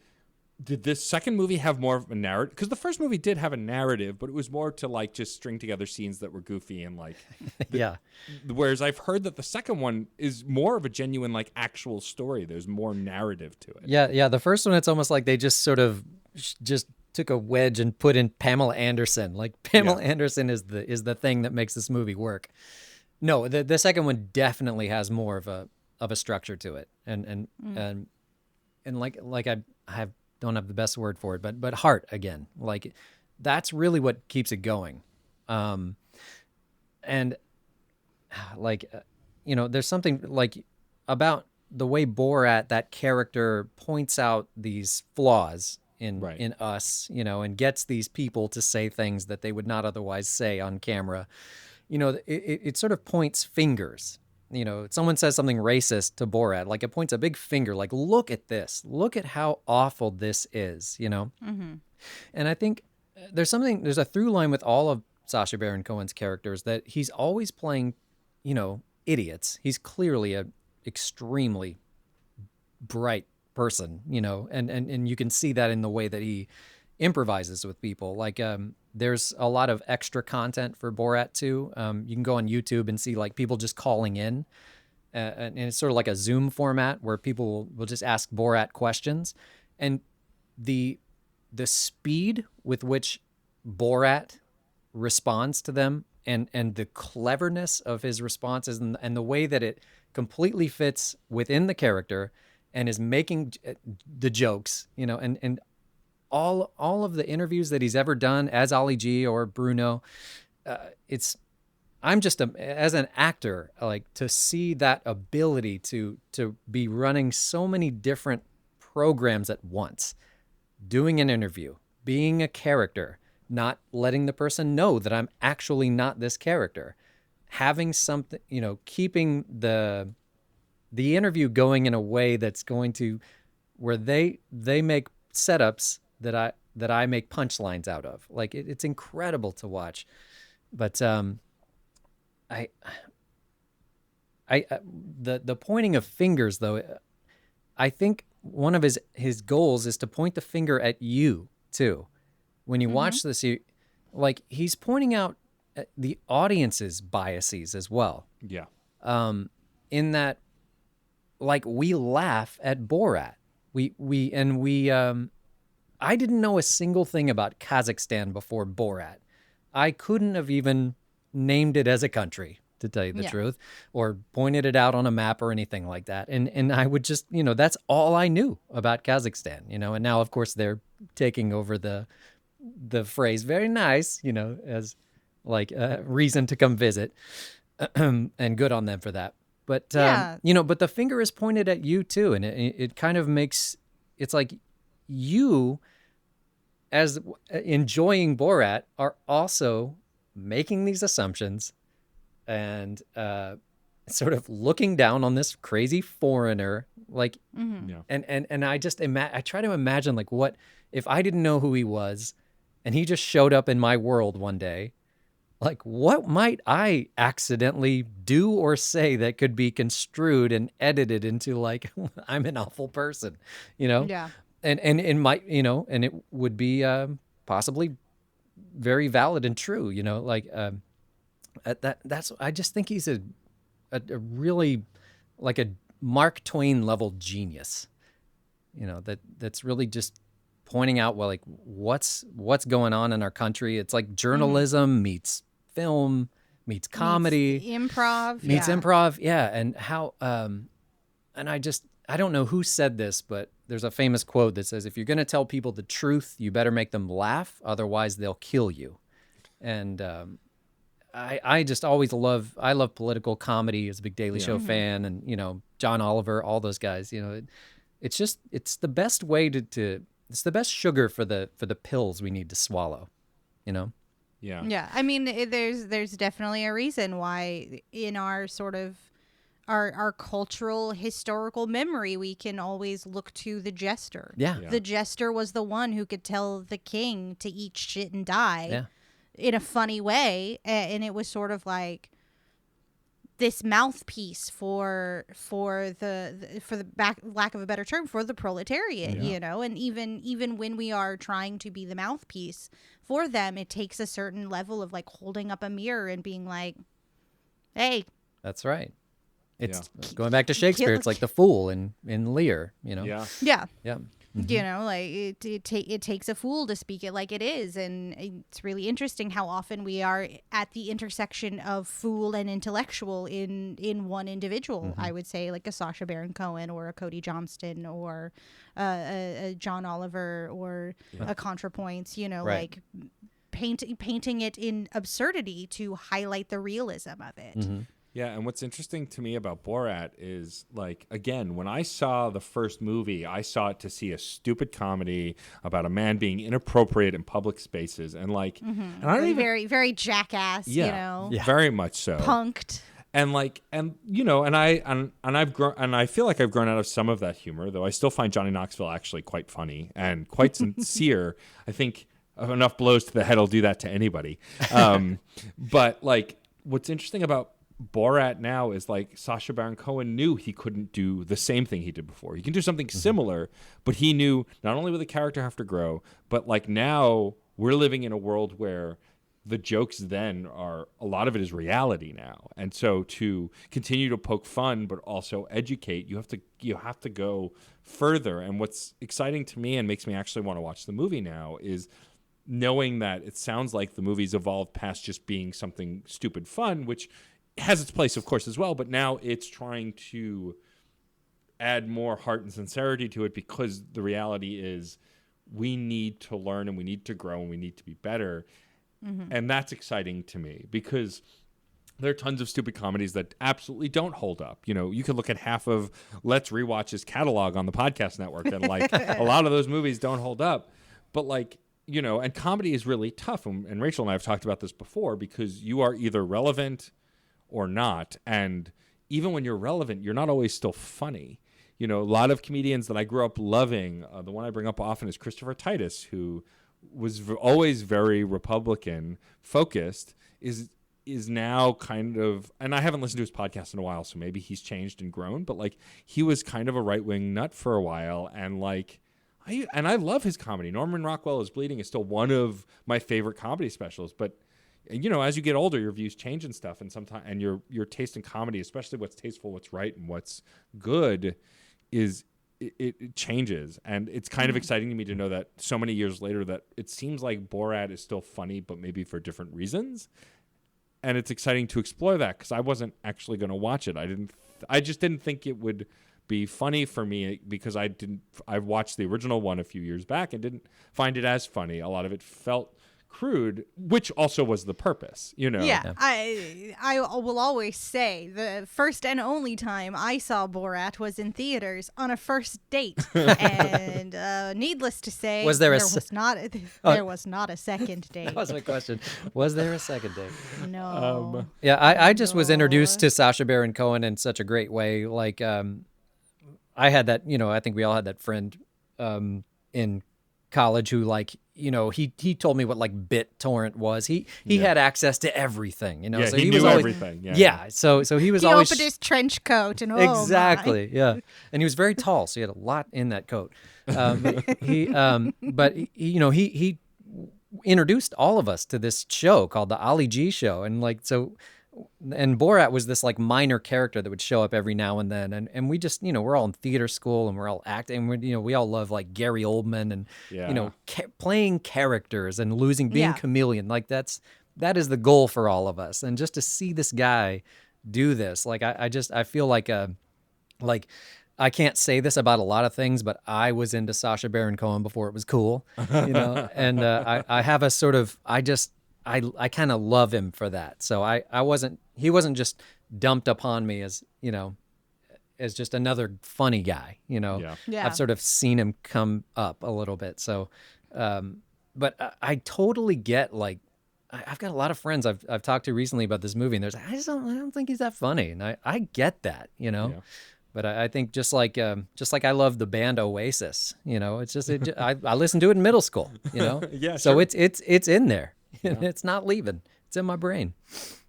did this second movie have more of a narrative? Because the first movie did have a narrative, but it was more to like just string together scenes that were goofy and like Yeah. Whereas I've heard that the second one is more of a genuine like actual story. There's more narrative to it. Yeah. The first one, it's almost like they just sort of just took a wedge and put in Pamela Anderson. Like Pamela Anderson is the thing that makes this movie work. No, the second one definitely has more of a structure to it, and like I don't have the best word for it, but heart again. Like that's really what keeps it going. And like there's something like about the way Borat, that character, points out these flaws in us, and gets these people to say things that they would not otherwise say on camera. It sort of points fingers. Someone says something racist to Borat, like it points a big finger, like, look at this, look at how awful this is, And I think there's a through line with all of Sacha Baron Cohen's characters, that he's always playing, idiots. He's clearly a extremely bright person, and you can see that in the way that he improvises with people. Like, there's a lot of extra content for Borat too. You can go on YouTube and see like people just calling in, and it's sort of like a Zoom format where people will just ask Borat questions, and the speed with which Borat responds to them, and the cleverness of his responses, and the way that it completely fits within the character and is making the jokes, and all of the interviews that he's ever done as Ali G or Bruno, I'm just as an actor, like, to see that ability to be running so many different programs at once, doing an interview, being a character, not letting the person know that I'm actually not this character, having something, keeping the interview going in a way that's going to, where they make setups that I make punchlines out of. Like it's incredible to watch. But the pointing of fingers, though, I think one of his goals is to point the finger at you too. When you watch this, he's pointing out the audience's biases as well. Yeah. In that, like, we laugh at Borat. I didn't know a single thing about Kazakhstan before Borat. I couldn't have even named it as a country, to tell you the truth, or pointed it out on a map or anything like that. And I would just, that's all I knew about Kazakhstan, and now, of course, they're taking over the phrase "very nice," like reason to come visit, and good on them for that. But Yeah. but the finger is pointed at you too, and it kind of makes it's like you, as enjoying Borat, are also making these assumptions and sort of looking down on this crazy foreigner, like, Yeah. and I just I try to imagine, like, what if I didn't know who he was, and he just showed up in my world one day. Like, what might I accidentally do or say that could be construed and edited into, like, I'm an awful person, Yeah. And it might, and it would be possibly very valid and true, like that's I just think he's a really, like, a Mark Twain level genius, that's really just pointing out, well, like, what's going on in our country. It's like journalism meets film meets comedy Meets improv. improv, yeah. And how and I don't know who said this, but there's a famous quote that says, if you're going to tell people the truth, you better make them laugh, otherwise they'll kill you. And I just always love political comedy. As a big Daily Show fan, and John Oliver, all those guys, it's the best way to it's the best sugar for the pills we need to swallow, Yeah. Yeah, I mean, there's definitely a reason why in our sort of our cultural historical memory we can always look to the jester. Yeah. Yeah. The jester was the one who could tell the king to eat shit and die Yeah. in a funny way, and it was sort of like this mouthpiece for the lack of a better term, for the proletariat, and even when we are trying to be the mouthpiece for them, it takes a certain level of, like, holding up a mirror and being like, hey, That's right. It's going back to Shakespeare. It's like the fool in Lear, Yeah. yeah, Yeah. like it takes a fool to speak it like it is. And it's really interesting how often we are at the intersection of fool and intellectual in one individual. I would say, like a Sacha Baron Cohen or a Cody Johnston or a John Oliver or a ContraPoints, Right. like painting it in absurdity to highlight the realism of it. Yeah, and what's interesting to me about Borat is, like, again, when I saw the first movie, I saw it to see a stupid comedy about a man being inappropriate in public spaces, and, like, and I don't even, Very, very jackass, yeah, very much so, punked. and, like, and I've grown, and I feel like I've grown out of some of that humor, though I still find Johnny Knoxville actually quite funny and quite sincere. I think enough blows to the head will do that to anybody. But, like, what's interesting about Borat now is, like, Sacha Baron Cohen knew he couldn't do the same thing he did before. He can do something similar, but he knew not only would the character have to grow, but, like, now we're living in a world where the jokes then are, a lot of it is reality now. And so to continue to poke fun but also educate, you have to go further. And what's exciting to me and makes me actually want to watch the movie now is knowing that it sounds like the movie's evolved past just being something stupid fun, which has its place, of course, as well, but now it's trying to add more heart and sincerity to it, because the reality is we need to learn and we need to grow and we need to be better. And that's exciting to me, because there are tons of stupid comedies that absolutely don't hold up. You could look at half of Let's Rewatch's catalog on the podcast network, and, like, a lot of those movies don't hold up. But, like, and comedy is really tough. And Rachel and I have talked about this before, because you are either relevant or not. And even when you're relevant, you're not always still funny. A lot of comedians that I grew up loving, the one I bring up often is Christopher Titus, who was always very Republican focused, is now kind of, and I haven't listened to his podcast in a while, so maybe he's changed and grown, but, like, he was kind of a right-wing nut for a while. And, like, I love his comedy. Norman Rockwell is Bleeding is still one of my favorite comedy specials, but as you get older, your views change and stuff, and sometimes, and your taste in comedy, especially what's tasteful, what's right, and what's good, it changes. And it's kind of exciting to me to know that so many years later that it seems like Borat is still funny, but maybe for different reasons. And it's exciting to explore that, because I wasn't actually going to watch it. I just didn't think it would be funny for me, because I watched the original one a few years back and didn't find it as funny. A lot of it felt crude, which also was the purpose, you know. Yeah, I will always say the first and only time I saw Borat was in theaters on a first date, and needless to say, Was there was not a second date. That was my question. Was there a second date? No. Yeah, I just was introduced to Sacha Baron Cohen in such a great way. Like, I had that, I think we all had that friend in college who, like, he told me what like BitTorrent was. He had access to everything, Yeah, so he was knew always, everything. Yeah, so he was He always opened his trench coat and exactly, yeah, and he was very tall, so he had a lot in that coat. He introduced all of us to this show called the Ali G Show, and like so. And Borat was this like minor character that would show up every now and then, and we just we're all in theater school and we're all acting. We all love like Gary Oldman and playing characters and being chameleon. Like that is the goal for all of us. And just to see this guy do this, like I feel like I can't say this about a lot of things, but I was into Sacha Baron Cohen before it was cool, and I have a sort of I kind of love him for that. So he wasn't just dumped upon me as just another funny guy, Yeah. I've sort of seen him come up a little bit. So, but I totally get, like, I've got a lot of friends I've talked to recently about this movie, and there's, I don't think he's that funny. And I get that, But I think just like I love the band Oasis, it's just, I listened to it in middle school, Yeah, so sure. it's in there. It's not leaving. It's in my brain.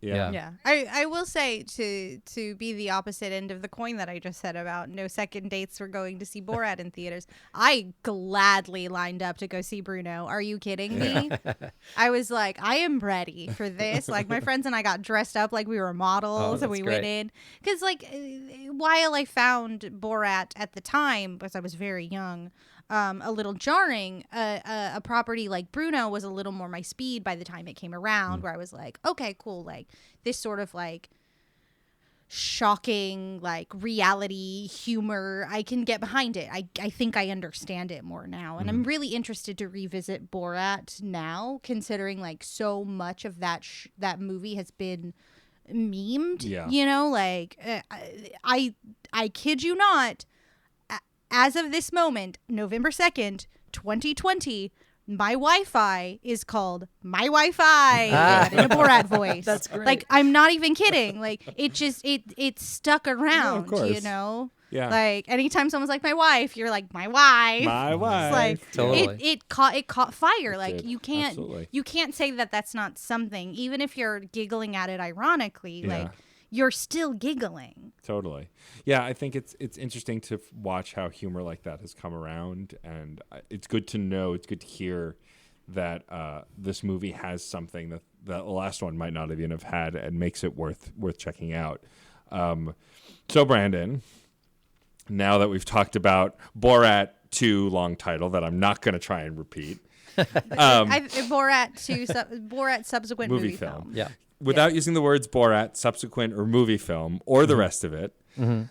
Yeah. I will say to be the opposite end of the coin that I just said about no second dates for going to see Borat in theaters. I gladly lined up to go see Bruno. Are you kidding me? I was like, I am ready for this. Like, my friends and I got dressed up like we were models, and we went in. Because, like, while I found Borat at the time, because I was very young, a little jarring, a property like Bruno was a little more my speed by the time it came around, where I was like, okay, cool, like this sort of like shocking like reality humor, I can get behind it. I think I understand it more now, and I'm really interested to revisit Borat now, considering like so much of that movie has been memed. Like I kid you not, as of this moment, November 2nd, 2020, my Wi-Fi is called My Wi-Fi in a Borat voice. That's great. Like, I'm not even kidding. Like, it just, it stuck around, Yeah. Like, anytime someone's like, my wife, you're like, my wife. My wife. It's like, Totally. it caught fire. Like, did. you can't, Absolutely. you can't say that that's not something, even if you're giggling at it ironically, Yeah. like, you're still giggling. Totally. Yeah, I think it's interesting to watch how humor like that has come around, and it's good to know, it's good to hear that this movie has something that the last one might not even have had, and makes it worth checking out. So Brandon, now that we've talked about Borat 2, long title that I'm not going to try and repeat. Borat subsequent movie film. Yeah. Without using the words Borat, subsequent, or movie film, or the rest of it,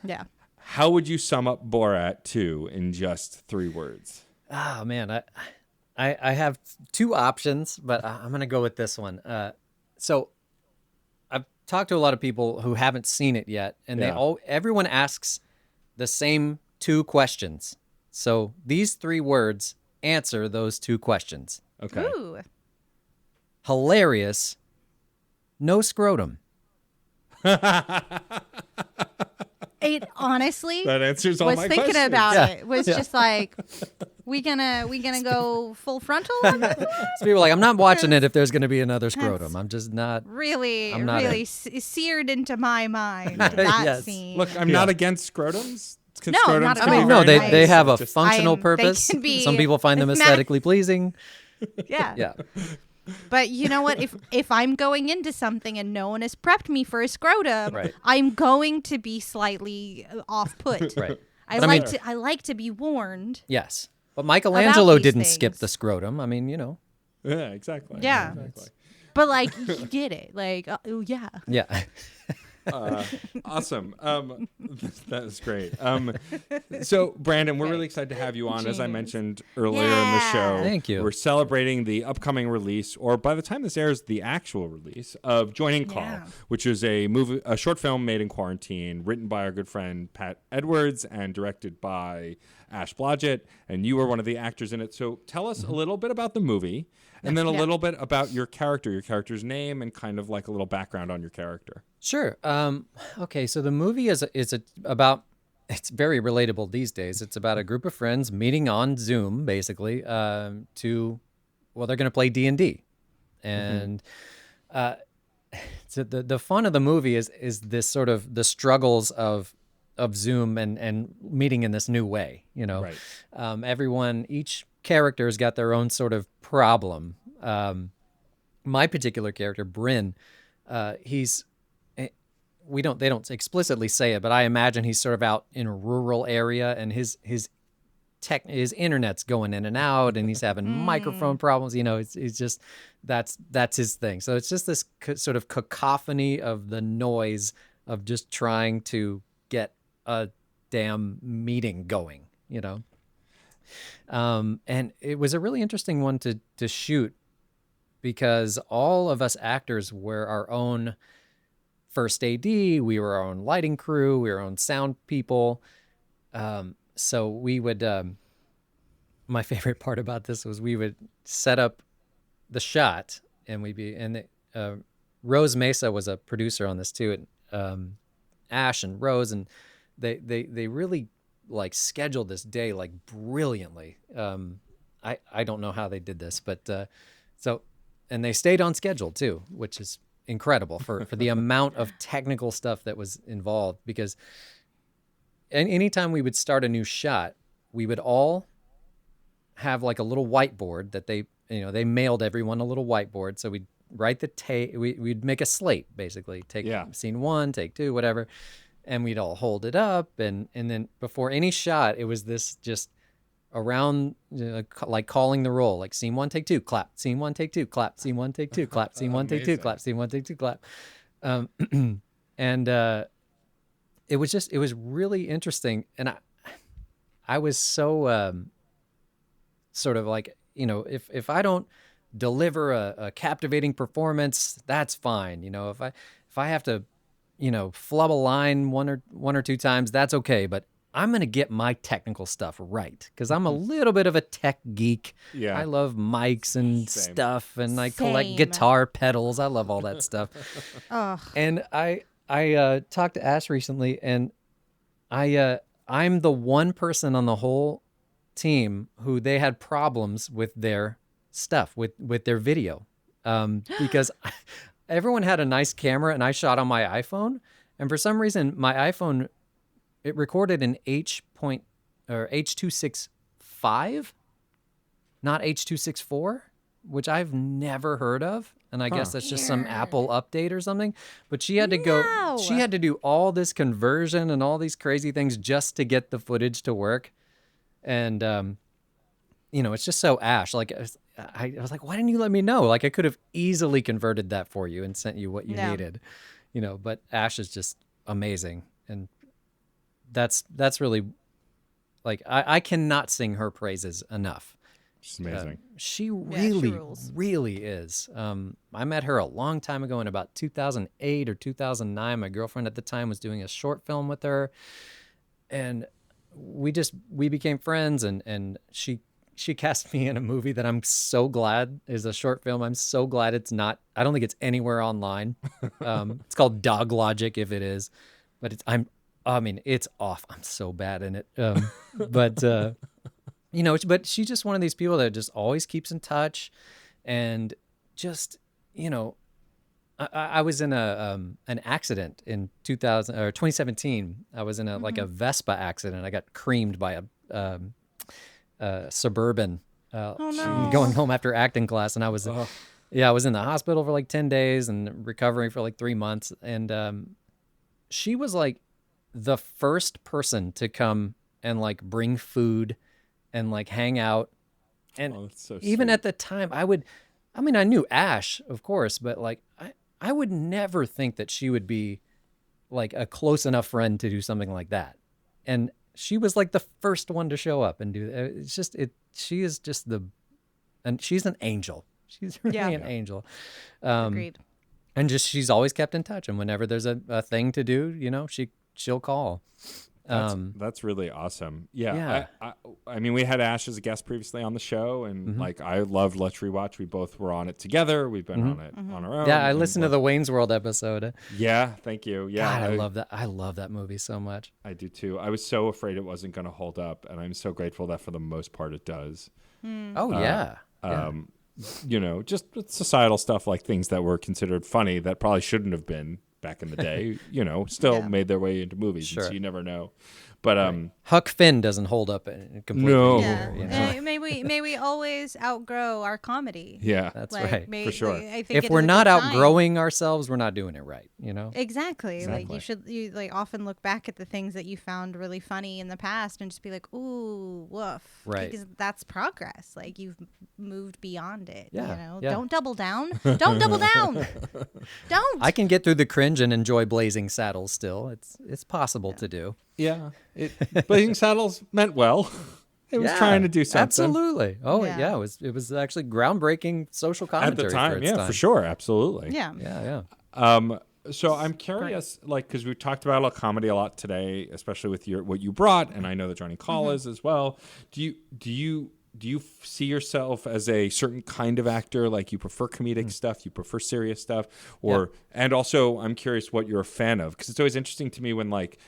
Yeah. how would you sum up Borat 2 in just 3 words? Oh man, I have 2 options, but I'm gonna go with this one. So I've talked to a lot of people who haven't seen it yet, and everyone asks the same 2 questions. So these 3 words answer those 2 questions. Okay. Ooh. Hilarious. No scrotum. It honestly, That answers all was my thinking questions. about it. Was just like, we gonna go full frontal on this? So people are like, I'm not watching it if there's going to be another scrotum. I'm just not. Really, I'm not really seared into my mind that Yes. scene. Look, I'm not against scrotums. No, Scrotums not at can be all. I mean, no, very they nice. have a Just- functional they purpose. can be Some people find them aesthetically pleasing. Yeah. Yeah. But you know what? If I'm going into something and no one has prepped me for a scrotum, Right. I'm going to be slightly off put. Right. I But I mean- like to be warned. Yes. But Michelangelo these didn't things. skip the scrotum. I mean, Yeah, exactly. Yeah. Exactly. But like, you get it. Like, oh yeah. Yeah. Awesome. That is great. So, Brandon, we're really excited to have you on. As I mentioned earlier in the show, Thank you. We're celebrating the upcoming release, or by the time this airs, the actual release of Joining Call, which is a short film made in quarantine, written by our good friend Pat Edwards and directed by Ash Blodgett. And you were one of the actors in it. So, tell us a little bit about the movie, and then a little bit about your character's name, and kind of like a little background on your character. Sure. Okay, so the movie is about, it's very relatable these days. It's about a group of friends meeting on Zoom, basically, they're going to play D&D. And so the fun of the movie is this sort of the struggles of Zoom and meeting in this new way, you know. Right. Each character's got their own sort of problem. My particular character, Bryn, they don't explicitly say it, but I imagine he's sort of out in a rural area, and his internet's going in and out, and he's having microphone problems. You know, it's just that's his thing. So it's just this sort of cacophony of the noise of just trying to get a damn meeting going. You know, and it was a really interesting one to shoot, because all of us actors were our own first AD, we were our own lighting crew, we were our own sound people. So we would, my favorite part about this was we would set up the shot, and Rose Mesa was a producer on this too. Ash and Rose, and they really like scheduled this day like brilliantly. I don't know how they did this, but and they stayed on schedule too, which is incredible for the amount of technical stuff that was involved. Because anytime we would start a new shot, we would all have like a little whiteboard that they mailed everyone a little whiteboard. So we'd write we'd make a slate, basically, take scene 1, take 2, whatever. And we'd all hold it up. And then before any shot, it was this just around, like calling the roll, like scene 1, take 2, clap, scene 1, take 2, clap, scene 1, take 2, clap, scene 1, take 2, clap, scene 1, take 2, clap. And it was really interesting. And I was so sort of like, you know, if I don't deliver a captivating performance, that's fine. You know, if I have to, you know, flub a line one or two times, that's okay. But I'm going to get my technical stuff right, because I'm a little bit of a tech geek. Yeah. I love mics and Same. stuff, and I collect guitar pedals. I love all that stuff. And I talked to Ash recently, and I'm the one person on the whole team who they had problems with their stuff, with their video, because everyone had a nice camera, and I shot on my iPhone, and for some reason my iPhone, it recorded in H.265, not H.264, which I've never heard of. And I guess that's just some Apple update or something. But she had to she had to do all this conversion and all these crazy things just to get the footage to work. And, you know, it's just so Ash. Like, I was like, why didn't you let me know? Like, I could have easily converted that for you and sent you what you needed, you know. But Ash is just amazing. And that's really, like, I cannot sing her praises enough. She's amazing. She really is. I met her a long time ago in about 2008 or 2009. My girlfriend at the time was doing a short film with her, and we became friends, and she cast me in a movie that I'm so glad is a short film. I'm so glad it's not, I don't think it's anywhere online. It's called Dog Logic, if it is, but it's off. I'm so bad in it. But you know, but she's just one of these people that just always keeps in touch, and just, you know, I was in an accident in 2017. I was in like a Vespa accident. I got creamed by a Suburban going home after acting class, and I was I was in the hospital for like 10 days and recovering for like 3 months. And she was like the first person to come and like bring food and like hang out. And so even sweet. at the time, I knew Ash, of course, but like I would never think that she would be like a close enough friend to do something like that. And she was like the first one to show up and do it. It's just she is just and she's an angel. She's really an angel. Agreed. And just she's always kept in touch, and whenever there's a thing to do, you know, she'll call. That's really awesome. Yeah. I mean, we had Ash as a guest previously on the show, and like I loved Let's Rewatch. We both were on it together. We've been on it on our own. Yeah, I listened to the Wayne's World episode. Yeah, thank you. Yeah, God, I love that. I love that movie so much. I do too. I was so afraid it wasn't going to hold up, and I'm so grateful that for the most part it does. Oh yeah. You know, just societal stuff like things that were considered funny that probably shouldn't have been back in the day, you know, still made their way into movies. Sure. And so you never know. But Huck Finn doesn't hold up completely. No. Either, you know? May we always outgrow our comedy. Yeah, that's right. For sure. I think If it we're is a not good sign. outgrowing ourselves, we're not doing it right, you know? Exactly. Like you like often look back at the things that you found really funny in the past and just be like, ooh, woof. Right. Because that's progress. Like you've moved beyond it. Yeah, You know? yeah. Don't double down. Don't double down. Don't. I can get through the cringe and enjoy Blazing Saddles still. It's possible to do. Yeah. Blazing Saddles meant well. It was trying to do something. Absolutely. Oh Yeah. it was actually groundbreaking social commentary At the time. for its Yeah, time. for sure. Absolutely. Yeah. Yeah. So I'm curious, like, because we talked about comedy a lot today, especially with what you brought, and I know that Johnny Call is as well. Do you see yourself as a certain kind of actor? Like you prefer comedic stuff, you prefer serious stuff, or and also I'm curious what you're a fan of, because it's always interesting to me when like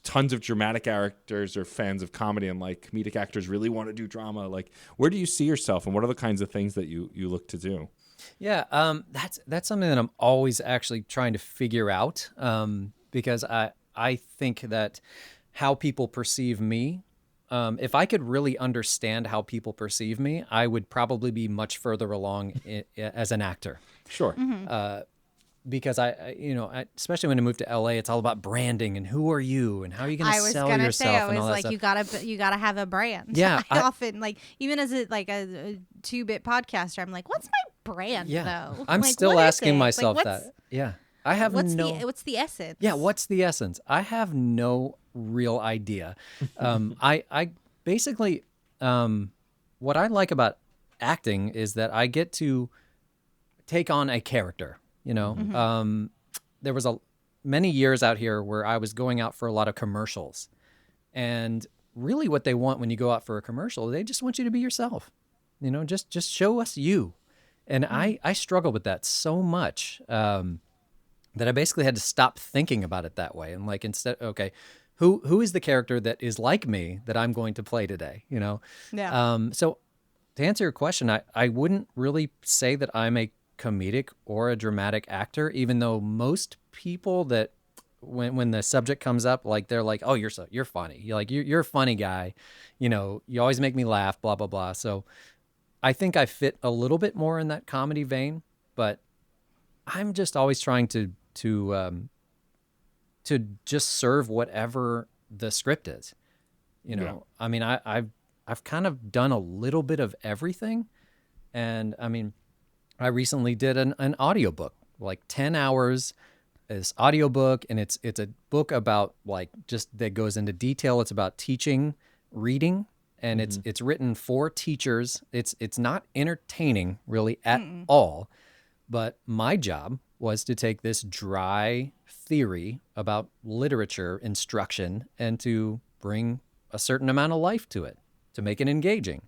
tons of dramatic actors are fans of comedy and like comedic actors really want to do drama. Like, where do you see yourself, and what are the kinds of things that you look to do? Yeah, that's something that I'm always actually trying to figure out, because I think that how people perceive me, if I could really understand how people perceive me, I would probably be much further along as an actor. Sure. Because especially when I moved to LA, it's all about branding and who are you and how are you going to sell I was yourself gonna say, I and was all that like, stuff. you gotta have a brand. Yeah, I often like, even as a 2-bit podcaster, I'm like, what's my brand though? I'm Like, still what is asking it? myself Like, that. Yeah, I have what's what's the essence? Yeah, what's the essence? I have no real idea. I basically, what I like about acting is that I get to take on a character. You know, there was many years out here where I was going out for a lot of commercials, and really what they want when you go out for a commercial, they just want you to be yourself. You know, just show us you. And I struggle with that so much that I basically had to stop thinking about it that way. And like, instead, okay, who is the character that is like me that I'm going to play today? You know? Yeah. So to answer your question, I wouldn't really say that I'm a comedic or a dramatic actor, even though most people that when the subject comes up, like they're like, oh, you're funny. You're a funny guy. You know, you always make me laugh, blah, blah, blah. So I think I fit a little bit more in that comedy vein, but I'm just always trying to just serve whatever the script is. You know, I mean, I've kind of done a little bit of everything. And I mean, I recently did an audiobook, like 10 hours, this audiobook, and it's a book about like just that goes into detail. It's about teaching reading, and it's written for teachers. It's not entertaining really at all, but my job was to take this dry theory about literature instruction and to bring a certain amount of life to it, to make it engaging.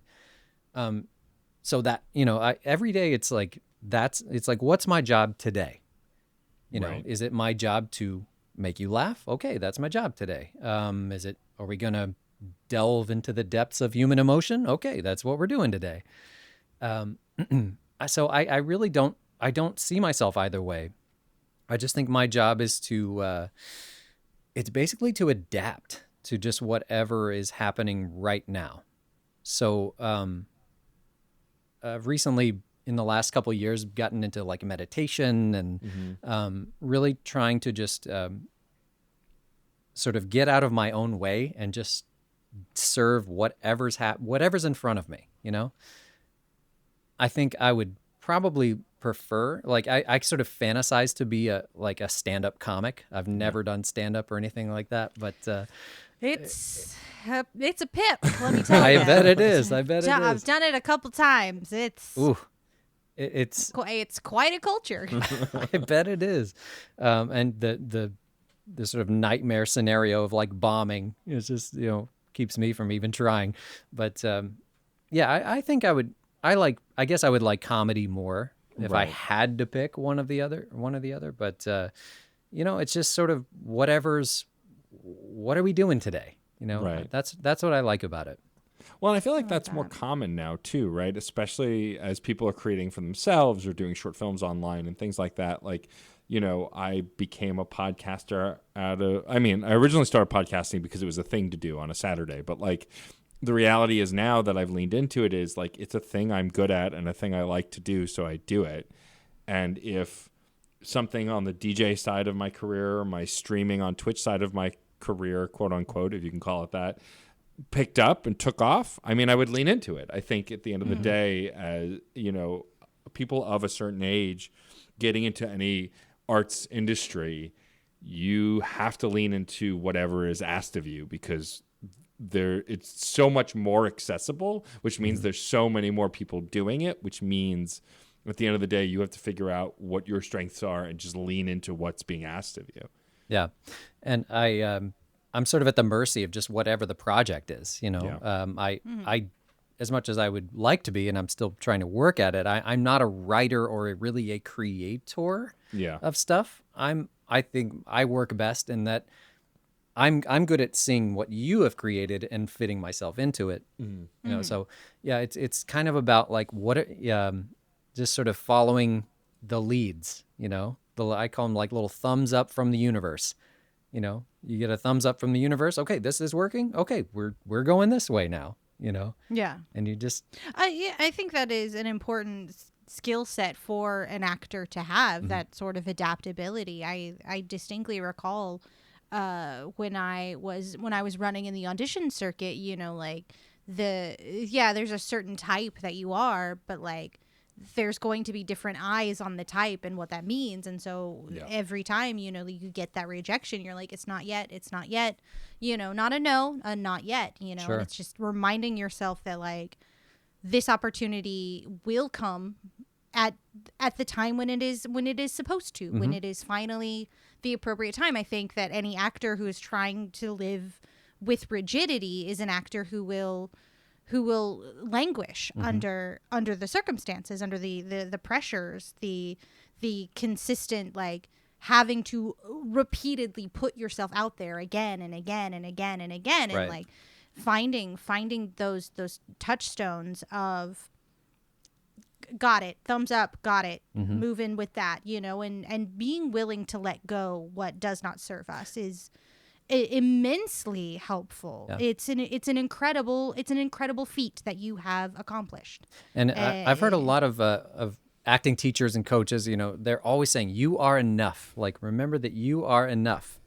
So that, you know, every day it's like, what's my job today? You know, Right. Is it my job to make you laugh? Okay, that's my job today. Are we going to delve into the depths of human emotion? Okay, that's what we're doing today. So I really don't see myself either way. I just think my job is it's basically to adapt to just whatever is happening right now. So, recently in the last couple of years, gotten into like meditation and really trying to just sort of get out of my own way and just serve whatever's in front of me. You know, I think I would probably prefer. Like I sort of fantasize to be a stand-up comic. I've never done stand-up or anything like that, but It's a pip, let me tell you. I bet it is. I bet it I've is. done it a couple times. It's Ooh, it's it's quite a culture. I bet it is. And the sort of nightmare scenario of like bombing is just, keeps me from even trying. But yeah, I think I guess I would like comedy more if I had to pick one or the other. But it's just sort of what are we doing today? Right. That's what I like about it. Well, and I feel like that's more common now too, right? Especially as people are creating for themselves or doing short films online and things like that. Like, I became a podcaster I originally started podcasting because it was a thing to do on a Saturday. But like the reality is now that I've leaned into it is like it's a thing I'm good at and a thing I like to do, so I do it. And if something on the DJ side of my career or my streaming on Twitch side of my career, quote unquote, if you can call it that, picked up and took off, I would lean into it. I think at the end of the day, as people of a certain age getting into any arts industry, you have to lean into whatever is asked of you because it's so much more accessible, which means there's so many more people doing it, which means at the end of the day, you have to figure out what your strengths are and just lean into what's being asked of you. Yeah. And I'm sort of at the mercy of just whatever the project is, I as much as I would like to be, and I'm still trying to work at it, I'm not a writer or really a creator of stuff. I think I work best in that I'm good at seeing what you have created and fitting myself into it. So yeah, it's kind of about like just sort of following the leads, I call them like little thumbs up from the universe. You get a thumbs up from the universe. Okay, this is working. Okay, we're going this way now. Yeah. And you just I think that is an important skill set for an actor to have, that sort of adaptability. I distinctly recall when I was running in the audition circuit, like there's a certain type that you are, but like there's going to be different eyes on the type and what that means. And so every time, you get that rejection, you're like, it's not yet, not a no, a not yet, Sure. It's just reminding yourself that like this opportunity will come at the time when it is supposed to, when it is finally the appropriate time. I think that any actor who is trying to live with rigidity is an actor who will languish under the circumstances, under the pressures, the consistent like having to repeatedly put yourself out there again and again and again and again, and like finding those touchstones of got it, thumbs up, got it, move in with that, and being willing to let go what does not serve us is immensely helpful. Yeah. It's an incredible feat that you have accomplished. And I've heard a lot of acting teachers and coaches, they're always saying you are enough. Like, remember that you are enough.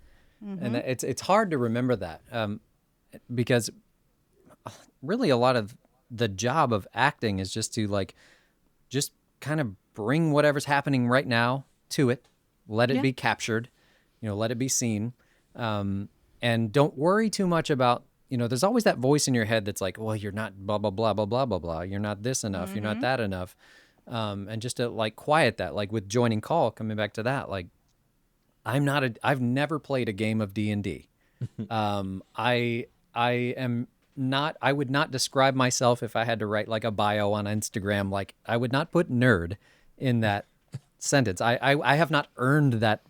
And it's hard to remember that because really a lot of the job of acting is just to like just kind of bring whatever's happening right now to it, let it be captured, let it be seen. And don't worry too much about, there's always that voice in your head that's like, well, you're not blah, blah, blah, blah, blah, blah, blah. You're not this enough. You're not that enough. And just to like quiet that, like with joining call, coming back to that, like I've never played a game of D&D. I would not describe myself if I had to write like a bio on Instagram. Like I would not put nerd in that sentence. I have not earned that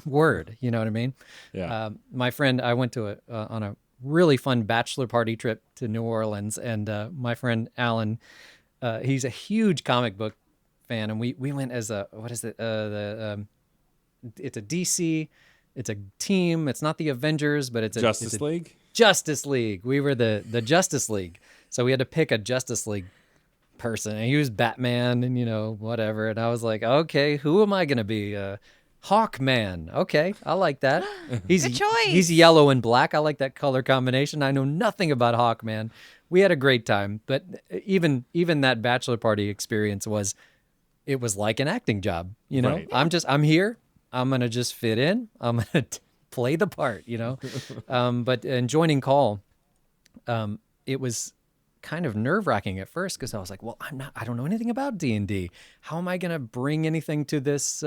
word. You know what I mean? Yeah. My friend, I went to on a really fun bachelor party trip to New Orleans, and my friend Alan, he's a huge comic book fan, and we went as it's a DC, it's a team. It's not the Avengers, but it's a Justice League. Justice League. We were the Justice League, so we had to pick a Justice League person, and he was Batman, and whatever. And I was like, okay, who am I gonna be? Hawkman. Okay, I like that. Good choice. He's yellow and black. I like that color combination. I know nothing about Hawkman. We had a great time, but even that bachelor party experience was it was like an acting job, you know. Right. I'm here. I'm gonna just fit in. I'm gonna play the part, you know. But in joining Call, it was kind of nerve-wracking at first because I was like, well, I don't know anything about D&D. How am I gonna bring anything to this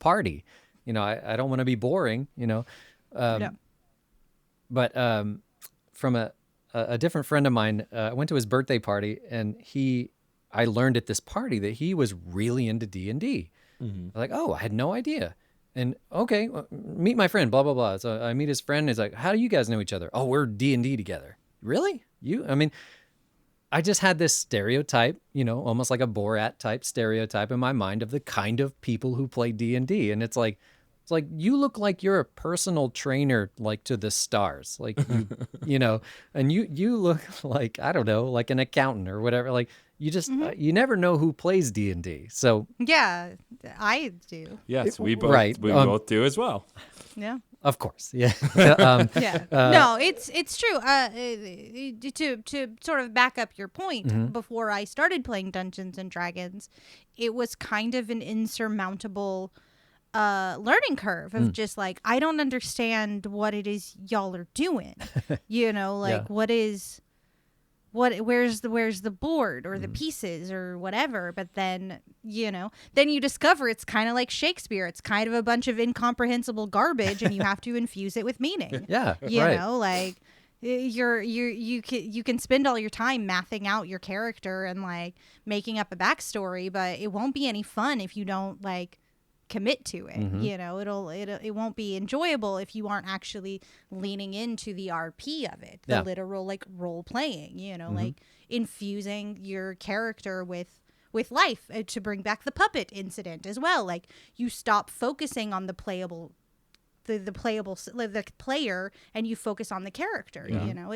party? You know, I don't want to be boring, you know. Yeah. But from a different friend of mine, I went to his birthday party, and I learned at this party that he was really into D&D. Like, oh, I had no idea. And okay, well, meet my friend, blah, blah, blah. So I meet his friend. He's like, how do you guys know each other? Oh, we're D&D together. Really? I mean, I just had this stereotype, you know, almost like a Borat type stereotype in my mind of the kind of people who play D&D. And it's like you look like you're a personal trainer, like to the stars, like you know, and you look like, I don't know, like an accountant or whatever. Like you just you never know who plays D&D. So Yeah, I do. Yes, we both Right. both do as well. Yeah. Of course, yeah. Yeah. No, it's true. To sort of back up your point, before I started playing Dungeons and Dragons, it was kind of an insurmountable learning curve of just like, I don't understand what it is y'all are doing. You know, like where's the board or the pieces or whatever. But then, you know, then you discover it's kind of like Shakespeare. It's kind of a bunch of incomprehensible garbage, and you have to infuse it with meaning. Yeah, You right. know, like you can spend all your time mathing out your character and like making up a backstory, but it won't be any fun if you don't like commit to it. You know, it won't be enjoyable if you aren't actually leaning into the RP of it, the literal like role playing, you know, like infusing your character with life, to bring back the puppet incident as well. Like you stop focusing on the player and you focus on the character. You know,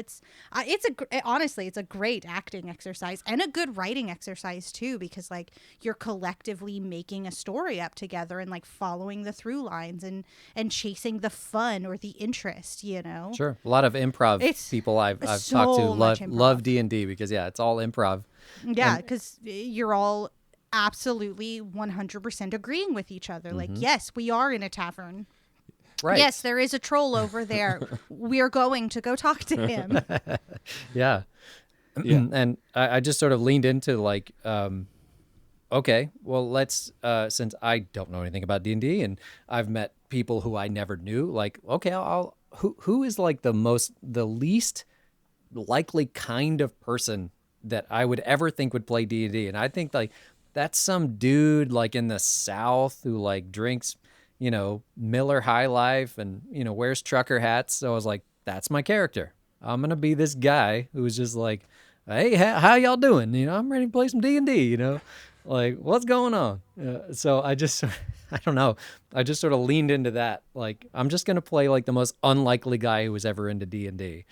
honestly it's a great acting exercise and a good writing exercise too, because like you're collectively making a story up together and like following the through lines and chasing the fun or the interest, you know. Sure. A lot of improv people I've so talked to much improv. love D&D because it's all improv. Yeah, because you're all absolutely 100% agreeing with each other. Like, yes, we are in a tavern. Right. Yes, there is a troll over there. We're going to go talk to him. Yeah. And I just sort of leaned into like, okay, well, let's, since I don't know anything about D&D and I've met people who I never knew, like, okay, who is like the least likely kind of person that I would ever think would play D&D. And I think like that's some dude like in the South who like drinks, you know, Miller High Life and, you know, wears trucker hats. So I was like, that's my character. I'm going to be this guy who's just like, hey, how y'all doing? You know, I'm ready to play some D&D, you know, like what's going on? So I just, I don't know. I just sort of leaned into that. Like, I'm just going to play like the most unlikely guy who was ever into D&D.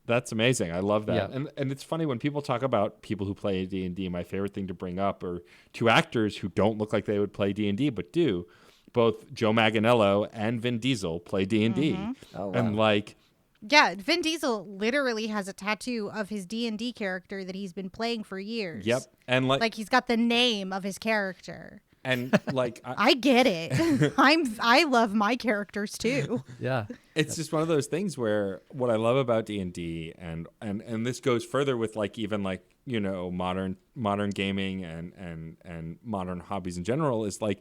That's amazing. I love that. Yeah. And it's funny when people talk about people who play D&D, my favorite thing to bring up are two actors who don't look like they would play D&D, but do. Both Joe Manganiello and Vin Diesel play D&D. Oh, wow. And like, Yeah, Vin Diesel literally has a tattoo of his D&D character that he's been playing for years. yep. And Like he's got the name of his character. and like, I get it. I love my characters too. Yeah. it's just one of those things where what I love about D&D and this goes further with like even like, you know, modern gaming and modern hobbies in general is like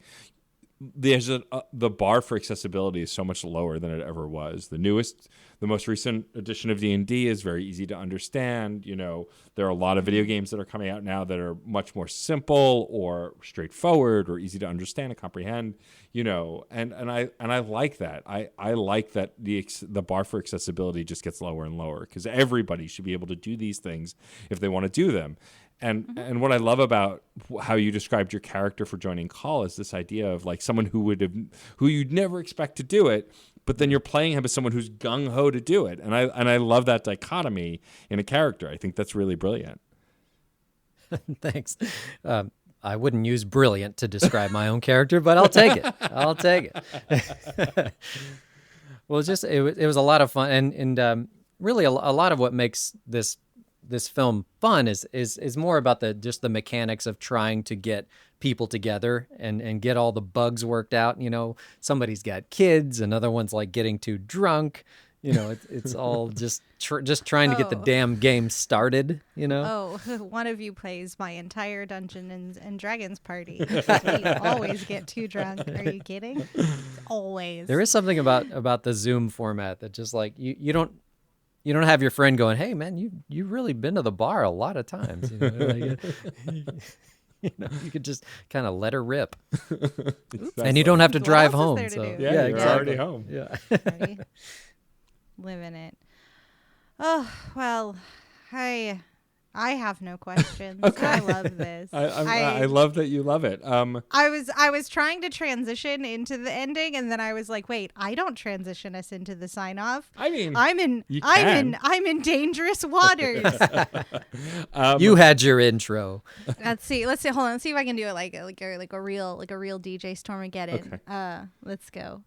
there's the bar for accessibility is so much lower than it ever was. The most recent edition of D&D is very easy to understand. You know, there are a lot of video games that are coming out now that are much more simple or straightforward or easy to understand and comprehend. You know, and I like that. I like that the bar for accessibility just gets lower and lower because everybody should be able to do these things if they want to do them. And what I love about how you described your character for joining Call is this idea of like someone who you'd never expect to do it, but then you're playing him as someone who's gung ho to do it. And I love that dichotomy in a character. I think that's really brilliant. Thanks. I wouldn't use brilliant to describe my own character, but I'll take it. I'll take it. Well, it was a lot of fun, and really a lot of what makes this this film fun is more about just the mechanics of trying to get people together and get all the bugs worked out. You know, somebody's got kids, another one's like getting too drunk. You know, it's all just trying to get the damn game started, you know? Oh, one of you plays my entire Dungeons and Dragons party. We always get too drunk. Are you kidding? Always. There is something about the Zoom format that just like you don't have your friend going, "Hey man, you've really been to the bar a lot of times." You know, like, you could just kind of let her rip. And you don't have to What drive else is home. there to So do? Yeah, you're exactly. already home. Yeah. Ready? Living it. Oh, well, I have no questions. Okay. I love this. I love that you love it. I was trying to transition into the ending, and then I was like, wait, I don't transition us into the sign off. I mean, I'm in dangerous waters. You had your intro. Let's see. Hold on. Let's see if I can do it like a real DJ Stormageddon. Okay. Let's go.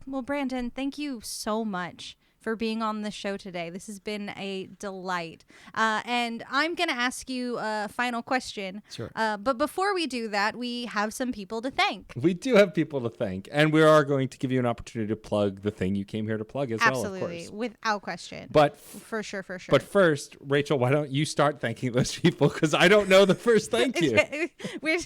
Well, Brandon, thank you so much for being on the show today. This has been a delight. And I'm going to ask you a final question. Sure. But before we do that, we have some people to thank. We do have people to thank, and we are going to give you an opportunity to plug the thing you came here to plug as well, of Absolutely. course. Without question. But For sure. But first, Rachel, why don't you start thanking those people? Because I don't know the first thank you. we're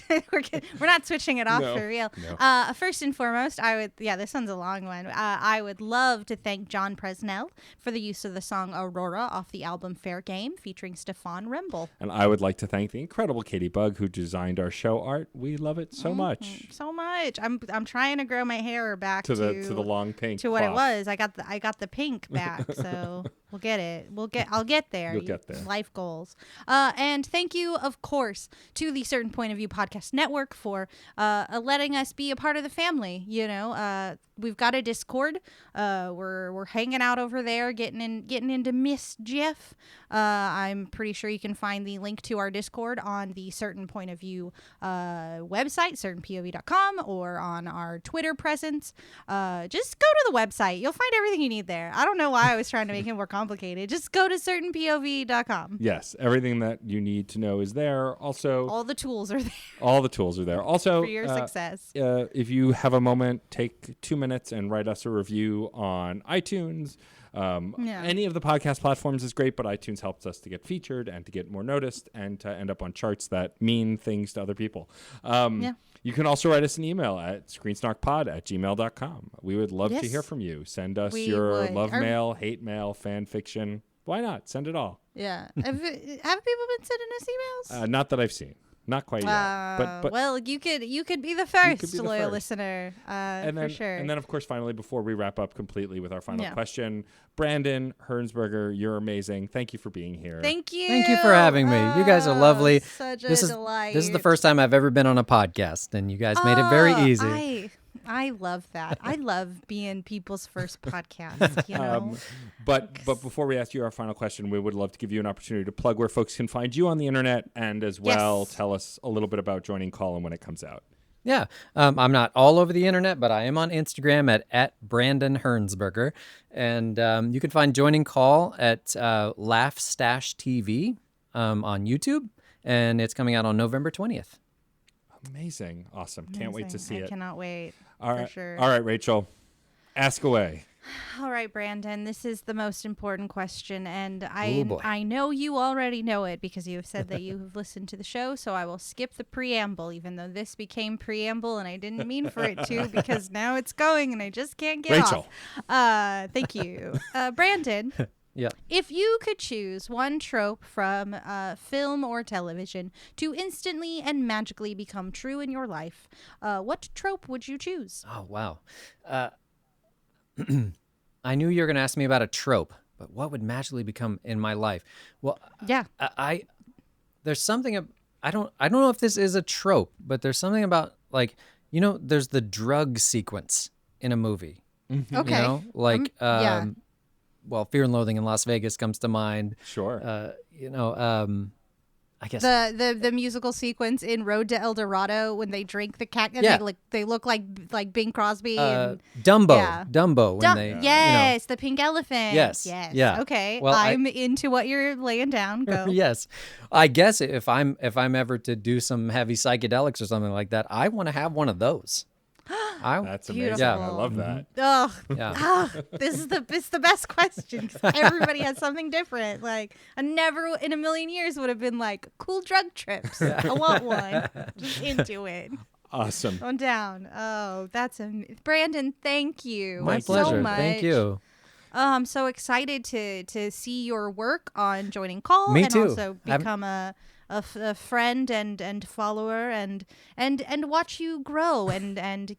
not switching it off No, for real. no. First and foremost, this one's a long one. I would love to thank John Presnell for the use of the song Aurora off the album Fair Game featuring Stefan Remble. And I would like to thank the incredible Katie Bug who designed our show art. We love it so much. So much. I'm trying to grow my hair back To the long pink to what it cloth. was. I got the pink back, so we'll get it. I'll get there. You'll get there. Life goals. And thank you, of course, to the Certain Point of View Podcast Network for letting us be a part of the family. You know, we've got a Discord. We're hanging out over there, getting into mischief. I'm pretty sure you can find the link to our Discord on the Certain Point of View website, certainpov.com, or on our Twitter presence. Just go to the website. You'll find everything you need there. I don't know why I was trying to make it more complicated. Just go to certainpov.com. Yes, everything that you need to know is there. Also, All the tools are there all the tools are there. Also, for your success. if you have a moment, take 2 minutes and write us a review on iTunes. Any of the podcast platforms is great, but iTunes helps us to get featured and to get more noticed and to end up on charts that mean things to other people. You can also write us an email at screensnarkpod@gmail.com. We would love to hear from you. Send us your love mail, hate mail, fan fiction. Why not? Send it all. Yeah. Have people been sending us emails? Not that I've seen. Not quite yet. But well, you could be the first be the loyal first. listener, for sure. And then, of course, finally, before we wrap up completely with our final question, Brandon Hearnsberger, you're amazing. Thank you for being here. Thank you. Thank you for having me. You guys are lovely. Such This a is delight. this is the first time I've ever been on a podcast, and you guys made it very easy. I love that. I love being people's first podcast. You know. But before we ask you our final question, we would love to give you an opportunity to plug where folks can find you on the internet, and as well tell us a little bit about joining Colin when it comes out. Yeah, I'm not all over the internet, but I am on Instagram at Brandon Hearnsberger, and you can find Joining Call at Laugh Stash TV on YouTube, and it's coming out on November 20th. Amazing. Awesome. Can't wait to see it. I cannot wait. All for right. sure. All right, Rachel. Ask away. All right, Brandon, this is the most important question, and Oh, boy. I know you already know it because you have said that you have listened to the show, so I will skip the preamble, even though this became preamble, and I didn't mean for it to, because now it's going, and I just can't get Rachel. off. Thank you. Brandon, Yeah. if you could choose one trope from film or television to instantly and magically become true in your life, what trope would you choose? Oh, wow. I knew you were going to ask me about a trope, but what would magically become in my life? Well, Yeah. I there's something I don't know if this is a trope, but there's something about, like, you know, there's the drug sequence in a movie. Okay. You know, like yeah. well, Fear and Loathing in Las Vegas comes to mind. Sure. I guess the musical sequence in Road to El Dorado when they drink the cat. And Yeah. they look like Bing Crosby and Dumbo. Yeah. Dumbo when they yes, the pink elephant. Yes, yeah. Okay. Well, I'm into what you're laying down. Go. Yes. I guess if I'm ever to do some heavy psychedelics or something like that, I want to have one of those. That's amazing. Beautiful. I love that. Oh, Yeah. this is the best question 'cause everybody has something different. Like I never in a million years would have been like cool drug trips. I want one. Just into it. Awesome. On down. Oh, that's Brandon. Thank you. My so pleasure. much. Thank you. I'm so excited to see your work on Joining Call Me and too. also become a friend and follower and watch you grow and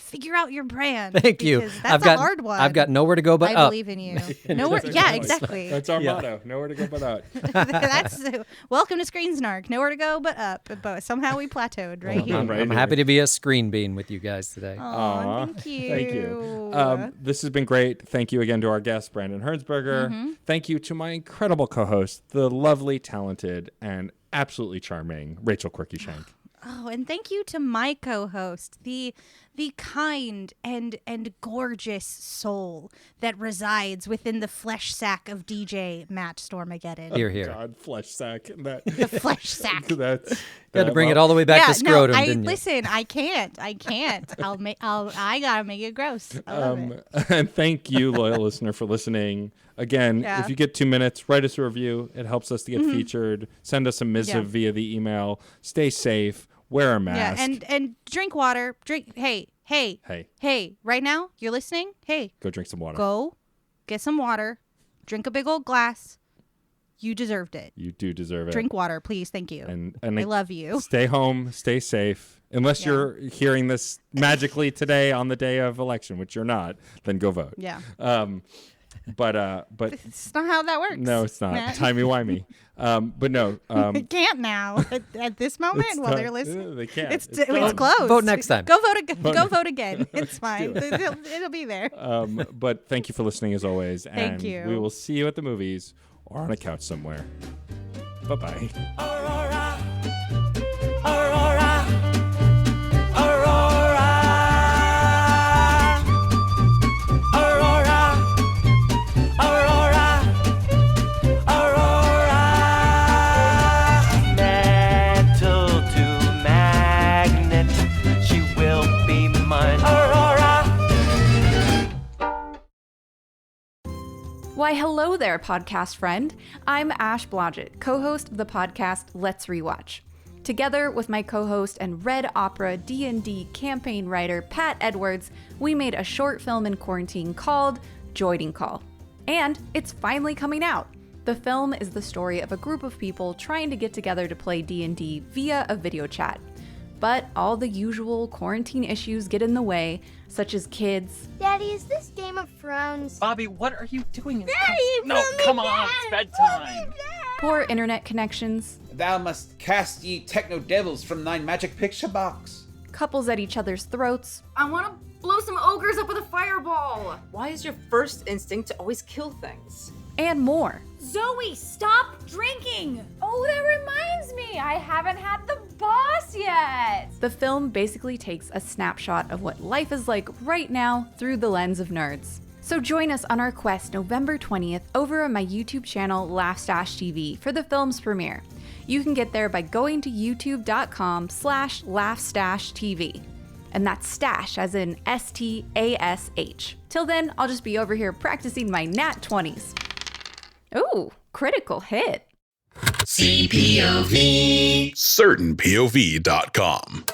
figure out your brand. Thank you. Because that's a hard one. I've got nowhere to go but I up. believe in you. Nowhere. Yeah, exactly. That's our motto. Nowhere to go but up. That's welcome to Screen Snark. Nowhere to go but up. But somehow we plateaued right here. Right I'm here. happy to be a screen bean with you guys today. Aw, thank you. Thank you. This has been great. Thank you again to our guest, Brandon Hearnsberger. Thank you to my incredible co-host, the lovely, talented, and absolutely charming Rachel Quirky-Shank. Oh, and thank you to my co-host, the kind and gorgeous soul that resides within the flesh sack of DJ Matt Stormageddon. Here, here. God, flesh sack. That, The flesh sack. that's, You had to bring it all the way back to scrotum, didn't you? Listen, I can't. I gotta make it gross. I love it. And thank you, loyal listener, for listening. Again, Yeah. if you get 2 minutes, write us a review. It helps us to get featured. Send us a missive via the email. Stay safe. Wear a mask. Yeah, and drink water. Hey. Right now, you're listening? Hey, Go drink some water. go get some water. Drink a big old glass. You deserved it. You do deserve it. Drink water, please. Thank you. And I love you. Stay home. Stay safe. Unless you're hearing this magically today on the day of election, which you're not, then go vote. Yeah. But It's not how that works. no, it's not. Matt. Timey-wimey. But no. It can't now at this moment it's while not- they're listening. They can't. It's done. closed. Vote next time. Go vote again. It's fine. It'll be there. But thank you for listening as always. And you. we will see you at the movies or on a couch somewhere. Bye-bye. Aurora, Aurora, Aurora, Aurora, Aurora, Aurora. Metal to magnet, she will be mine. Aurora. Why, hello there, podcast friend. I'm Ash Blodgett, co-host of the podcast Let's Rewatch. Together with my co-host and Red Opera D&D campaign writer Pat Edwards, we made a short film in quarantine called Joining Call. And it's finally coming out. The film is the story of a group of people trying to get together to play D&D via a video chat. But all the usual quarantine issues get in the way, such as kids, Daddy, is this Game of Thrones? Bobby, what are you doing? Daddy, No, come on, it's bedtime. poor internet connections, Thou must cast ye techno devils from thine magic picture box. couples at each other's throats, I want to blow some ogres up with a fireball. Why is your first instinct to always kill things? and more. Zoe, stop drinking. Oh, that reminds me. I haven't had the boss yet. The film basically takes a snapshot of what life is like right now through the lens of nerds. So join us on our quest November 20th over on my YouTube channel Laughstash TV for the film's premiere. You can get there by going to youtube.com/laughstashtv. And that's stash as in STASH. Till then, I'll just be over here practicing my nat 20s. Ooh, critical hit. CPOV. CertainPOV.com.